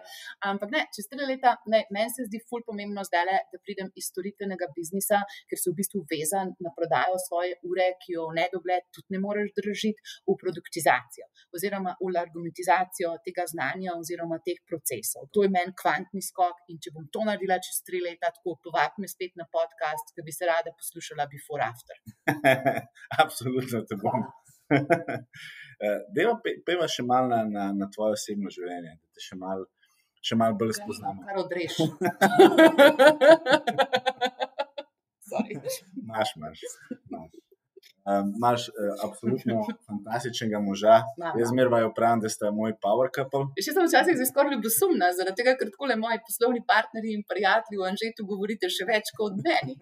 B: Ampak ne, čez 3 leta, meni se zdi ful pomembno zdajle, da pridem iz storitvenega biznisa, ker se v bistvu vezan na prodajo svoje ure, ki jo v nedogled tudi ne moreš držiti, v produktizacijo oziroma v argumentizacijo tega znanja oziroma teh procesov. To je meni kvantni skok in če bom to naredila čez 3 leta, tako povabi me spet na podcast, ki bi se rada poslušala before after.
A: Absolutno te bom. Pejva še malo na tvoje osebno življenje, da te še malo bolj spoznamo.
B: Kar odreš.
A: Imaš. Imaš absolutno fantastičnega moža. Jaz zmeraj pravim, da sta moj power couple.
B: Še sem včasih zdaj skoraj ljubosumna, zaradi tega, ker takole moji poslovni partnerji in prijatelji v Anžetu govorite še več kot meni.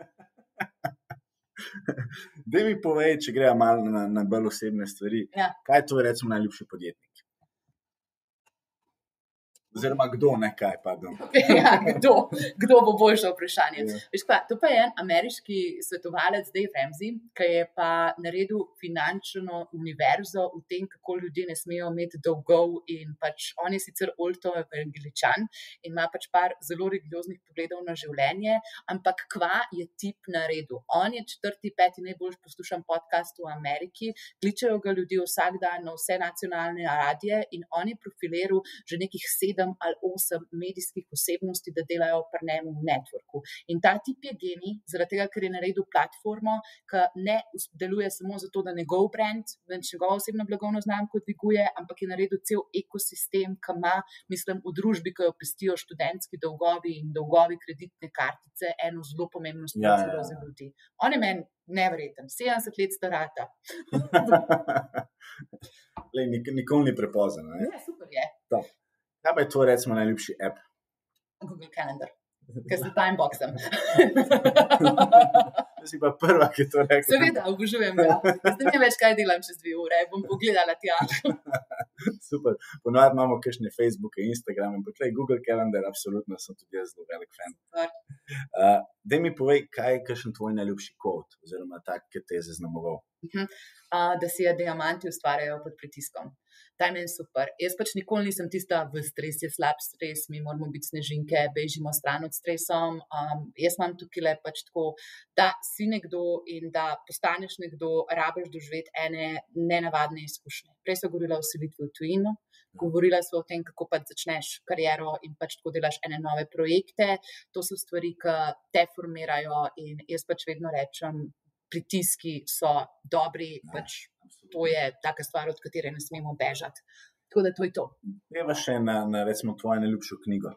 A: Daj mi povej, če greva malo na bolj osebne stvari.
B: Ja.
A: Kaj je tvoj recimo najljubši podjetnik? Oziroma, kdo, ne kaj, pardon.
B: Ja, kdo bo boljše vprašanje. Veš pa, to pa je en ameriški svetovalec Dave Ramsey, ki je pa naredil finančno univerzo v tem, kako ljudje ne smejo imeti dolgov in pač on je sicer olto evangeličan in ima pač par zelo religioznih pogledov na življenje, ampak kva je tip naredil. On je 4., 5. najbolj poslušan podcast v Ameriki, kličejo ga ljudje vsak dan na vse nacionalne radije in on je profiliral že nekih 7 ali 8 medijskih osebnosti, da delajo pri njemu v networku. In ta tip je genij, zaradi tega, ker je naredil platformo, ki ne deluje samo zato, da njegov brand, da njegova osebna blagovna znamka dviguje, ampak je naredil cel ekosistem, ki ima, mislim, v družbi, ki jo pestijo študentski dolgovi in dolgovi kreditne kartice, eno zelo pomembno sporočilo za ljudi. On je meni neverjeten, 70 let starata.
A: Nikoli ni prepozno.
B: Ja, super je.
A: To. Kaj pa je tvoj recimo najljubši app?
B: Google Calendar, ker se timeboxam.
A: Si pa prva, ki to rekla.
B: Seveda, obožujem ga. Zdaj mi več kaj delam čez 2 ure, bom pogledala tja.
A: Super. Ponovadi imamo kakšne Facebooke, Instagram, ampak Google Calendar, absolutno sem tudi jaz zelo velik fan. Daj mi povej, kaj je kakšen tvoj najljubši quote, oziroma tak, ki te je zaznamoval.
B: Da si diamanti ustvarjajo pod pritiskom. Ta je meni super. Jaz pač nikoli nisem tista v stres, je slab stres, mi moramo biti snežinke, bežimo stran od stresom. Jaz imam tukaj pač tako, da si nekdo in da postaneš nekdo, rabiš doživeti ene nenavadne izkušnje. Prej so govorila o selitvi v tujino, govorila so o tem, kako pač začneš kariero in pač tako delaš ene nove projekte. To so stvari, ki te formirajo in jaz pač vedno rečem, pritiski so dobri, pač to je taka stvar, od katere ne smemo bežati. Tako da to je to.
A: Greva še na recimo tvojo najljubšo knjigo.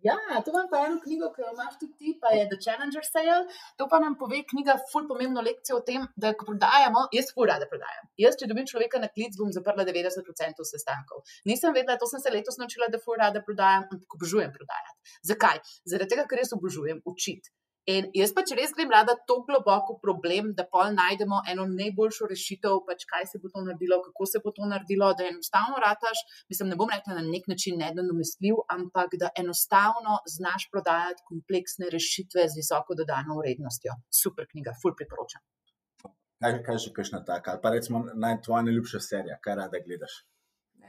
B: Ja, to imam pa eno knjigo, ki jo imaš tudi ti, pa je The Challenger Sale. To pa nam pove knjiga ful pomembno lekcijo o tem, da ko prodajamo, jaz ful rada prodajam. Jaz, če dobim človeka na klic, bom zaprla 90% sestankov. Nisem vedela, to sem se letos naučila, da ful rada prodajam, ampak obožujem prodajati. Zakaj? Zaradi tega, ker jaz obožujem učiti. In jaz pač res grem rada to globoko problem, da pol najdemo eno najboljšo rešitev, pač kaj se bo to naredilo, kako se bo to naredilo, da enostavno rataš, mislim, ne bom rekla na nek način nedonomestljiv, ampak da enostavno znaš prodajati kompleksne rešitve z visoko dodano vrednostjo. Super knjiga, ful priporočam.
A: Kaj že kakšna taka? Ali pa recimo tvoja najljubša serija, kaj rada gledaš?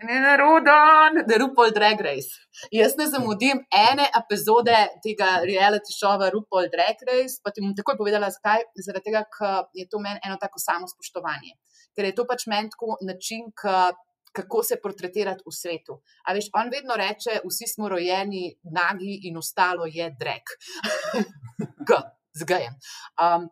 B: Ne narodan, da RuPaul Drag Race. Jaz ne zamudim ene epizode tega reality showa RuPaul Drag Race, pa ti bom takoj povedala, zakaj. Zaradi tega, ker je to meni eno tako samospoštovanje. Ker je to pač meni tako način, kako se portretirati v svetu. A veš, on vedno reče, vsi smo rojeni nagi in ostalo je drag. Zgajem.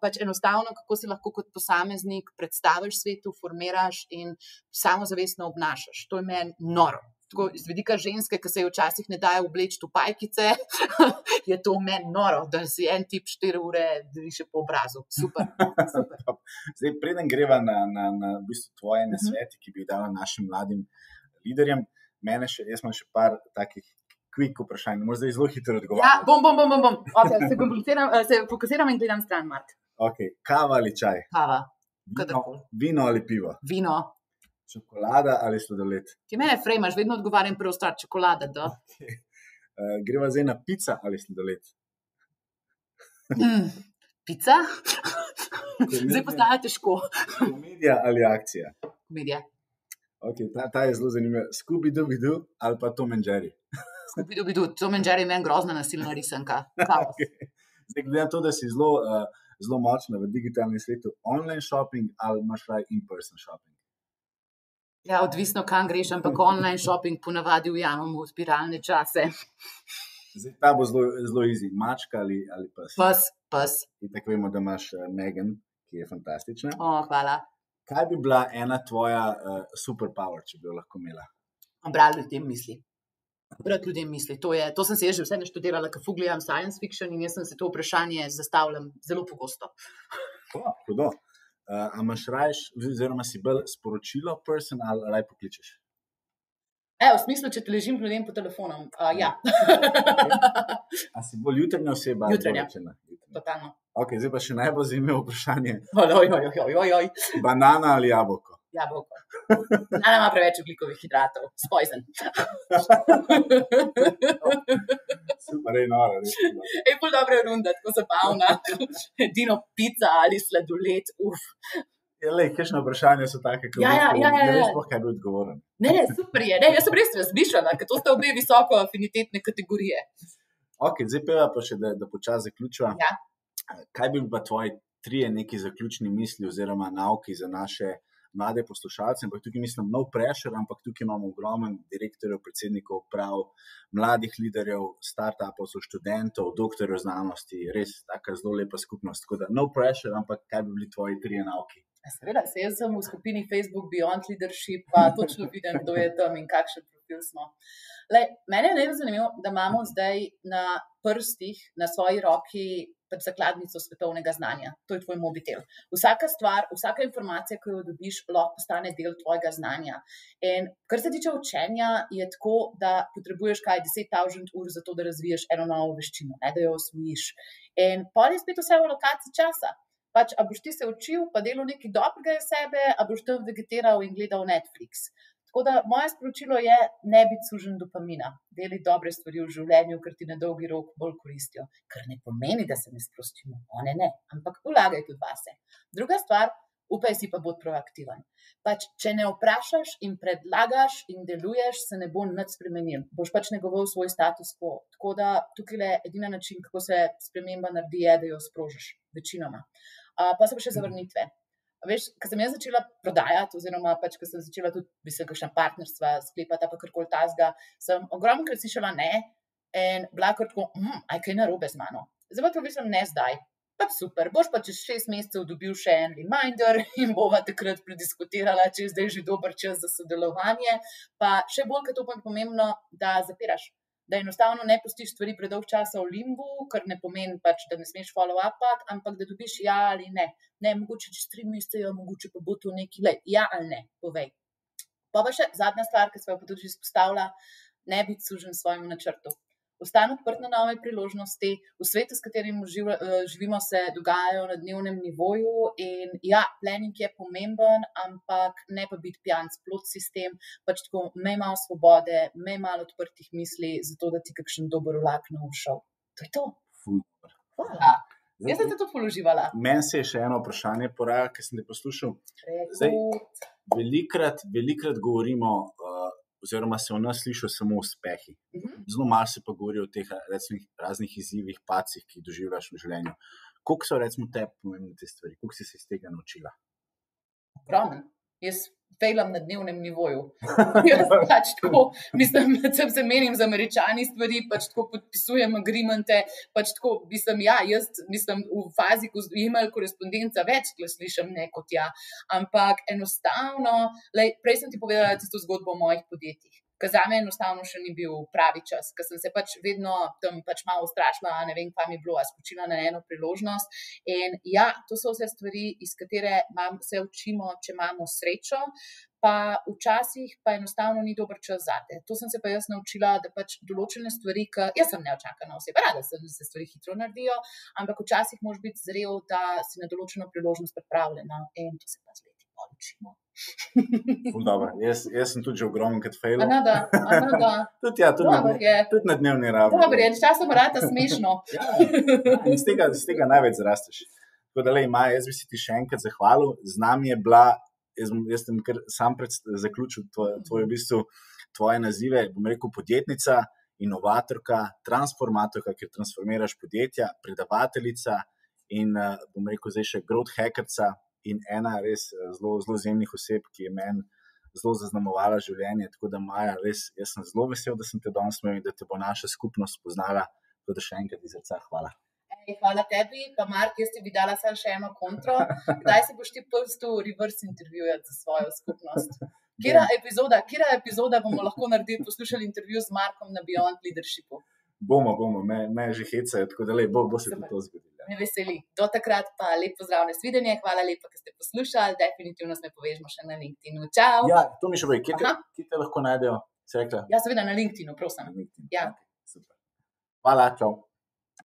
B: Pač enostavno, kako se lahko kot posameznik predstaviš svetu, formiraš in samozavestno obnašaš. To je meni noro. Tako z vidika ženske, ki se je včasih ne daje obleči v pajkice, je to meni noro, da si en tip 4 ure riše po obrazu. Super.
A: Zdaj, preden greva na v bistvu tvoje nasvete, ki bi jih dala našim mladim liderjem, jaz imam še par takih quick vprašanj, moraš zdaj zelo hitro odgovarjati.
B: Ja, bom. Okay, se fokusiram in gledam stran, Mart.
A: Ok, kava ali čaj?
B: Kava.
A: Vino ali pivo?
B: Vino.
A: Čokolada ali sladoled?
B: Ti mene frejmaš, vedno odgovarjam prvo stvar, čokolada, da.
A: Okay. Greva zdaj na pica ali sladoled?
B: Pica? Zdaj postaja težko.
A: Komedija ali akcija?
B: Komedija.
A: Ok, ta je zelo zanimiva. Scooby-Doo ali pa Tom and Jerry?
B: Scooby-Doo, Tom and Jerry je meni grozna nasilna risanka.
A: Okay. Zdaj, glede na to, da si zelo močna v digitalnem svetu, online shopping ali imaš raje in-person shopping?
B: Ja, odvisno, kam greš, ampak online shopping ponavadi ujamemo v spiralne čase.
A: Zdaj, ta bo zelo easy. Mačka ali pes?
B: Pes.
A: In tako vemo, da imaš Megan, ki je fantastična.
B: Hvala.
A: Kaj bi bila ena tvoja superpower, če bi jo lahko imela?
B: Brati ljudem misli. To sem si že vse naštudirala, ker gledam science fiction in jaz sem se to vprašanje zastavljam zelo pogosto.
A: Hudo. A imaš raje, oziroma si bolj sporočilo person ali raje pokličeš?
B: V smislu, če te ležim ljudem po telefonu, ja.
A: A si bolj jutranja oseba?
B: Jutranja. Totalno.
A: Ok, zdaj pa še najbolj zanimivo vprašanje.
B: Ojoj.
A: Banana ali jabolko?
B: Jabolko. Banana ima preveč ogljikovih hidratov. Poison.
A: Super, noro.
B: Bolj dobra runda, tako zabavna. Edino pica ali sladoled,
A: Kakšne vprašanja so take, ki ne veš sploh, kaj bi odgovoril.
B: Ne, super je. Jaz sem res razmišljala, ker to sta obe visoko afinitetne kategorije.
A: Ok, zdaj pa še, da počasi zaključiva.
B: Ja.
A: Kaj bi pa tvoji 3 neki zaključni misli oziroma nauki za naše mlade poslušalce? Ampak tukaj mislim no pressure, ampak tukaj imamo ogromen direktorjev, predsednikov uprav, mladih liderjev, startupov, študentov, doktorjev znanosti, res taka zelo lepa skupnost. Tako da no pressure, ampak kaj bi bili tvoji 3 nauki?
B: Seveda, jaz sem v skupini Facebook Beyond Leadership, pa točno vidim, kdo je tam in kakšen profil smo. Mene je najbolj zanimivo, da imamo zdaj na prstih, na svoji roki zakladnico svetovnega znanja. To je tvoj mobitel. Vsaka stvar, vsaka informacija, ki jo dobiš, lahko postane del tvojega znanja. In kar se tiče učenja, je tako, da potrebuješ 10,000 ur za to, da razviješ eno novo veščino, ne, da jo osvojiš. In pol je spet vse v lokaciji časa. Pač, a boš ti se učil, pa delal nekaj dobrega iz sebe, a boš tam vegetiral in gledal Netflix. Tako da moje sporočilo je, ne biti sužen dopamina. Deli dobre stvari v življenju, ker ti na dolgi rok bolj koristijo. Kar ne pomeni, da se ne sprostimo. One ne, ampak vlagaj tudi vase. Druga stvar, upaj si pa bod proaktiven. Pač, če ne vprašaš in predlagaš in deluješ, se ne bo nič spremenil. Boš pač negoval svoj status quo. Tako da tukaj je edina način, kako se sprememba naredi, je, da jo sprožiš. Večinoma. Pa se pa še zavrnitve. Veš, ko sem jaz začela prodajati, oziroma pač, ko sem začela tudi kakšna partnerstva sklepati, pa karkoli tazga, sem ogromkrat slišala ne in bila kar tako, kaj narobe z mano. Zdaj pa to mislim ne zdaj. Pa super, boš pa čez 6 mesecev dobil še en reminder in bova takrat prediskutirala, če je zdaj že dober čas za sodelovanje. Pa še bolj, ker to pa je pomembno, da zapiraš. Da enostavno ne pustiš stvari predolg časa v limbu, kar ne pomeni pač, da ne smeš follow-upat, ampak da dobiš ja ali ne. Ne, mogoče čez 3 mesece, mogoče pa bo to neki ja ali ne, povej. Pa še zadnja stvar, ki sem jo pa tudi izpostavila, ne biti sužen svojemu načrtu. Ostani odprt na nove priložnosti, v svetu, s katerim živimo, se dogajajo na dnevnem nivoju in ja, planning je pomemben, ampak ne pa biti pijanc plot sistem, pač tako imej malo svobode, imej malo odprtih misli, zato da ti kakšen dober vlak ne bo šel. To je to. Hvala. Jaz sem se tudi položivala.
A: Meni se je še eno vprašanje porajalo, ker sem te poslušal. Zdaj, velikrat govorimo oziroma se v nas slišijo samo uspehi. Zelo malo se pa govori o teh raznih izzivih, pacih, ki jih doživljaš v življenju. Koliko so recimo tebi pomembne te stvari? Koliko si se iz tega naučila?
B: Ogromen. Jaz failam na dnevnem nivoju. Jaz pač tako, mislim, se menim z Američani stvari, pač tako podpisujem agreemente, pač tako, jaz mislim v fazi, ko email korespondenca več slišim ne kot ja, ampak enostavno, prej sem ti povedala tisto zgodbo o mojih podjetjih. Ker zame enostavno še ni bil pravi čas, ker sem se pač vedno tam pač malo ustrašila, ne vem, kaj mi je bilo, a skočila na eno priložnost. In ja, to so vse stvari, iz katere se učimo, če imamo srečo, pa včasih pa enostavno ni dober čas zate. To sem se pa jaz naučila, da pač določene stvari, jaz sem neočakana oseba, rada se stvari hitro naredijo, ampak včasih moraš biti zrel, da si na določeno priložnost pripravljena in to se pa z leti poučimo.
A: Jaz sem tudi že ogromenkrat failal. Tudi na dnevni ravni.
B: Dobro, časom rata smešno.
A: Iz tega največ zrasteš. Tako da, Maja, jaz bi si ti še enkrat zahvalil. Z nami je bila, jaz sem kar sam zaključil tvoje nazive, bom rekel podjetnica, inovatorka, transformatorka, ker transformiraš podjetja, predavateljica in bom rekel zdaj še growth hackerca. In ena res zelo izjemnih oseb, ki je meni zelo zaznamovala življenje. Tako da, Maja, res, jaz sem zelo vesel, da sem te danes imel in da te bo naša skupnost poznala. Tako da še enkrat iz srca hvala.
B: Hvala tebi, pa Mark, jaz ti bi dala samo še eno kontro. Kdaj se boš ti pustil reverse intervjujati za svojo skupnost? Kera epizoda bomo lahko poslušali intervju z Markom na Beyond Leadershipu?
A: Bomo, me že hecajo, tako da bo se to zgodilo.
B: Me veseli. Do takrat pa lep pozdrav, nasvidenje. Hvala lepa, da ste poslušali. Definitivno se povežemo še na LinkedInu. Čau!
A: Ja, to mi še boje. Kje te lahko najdejo?
B: Ja, seveda na LinkedInu, prosim.
A: Ja. Okay, super. Hvala, čau.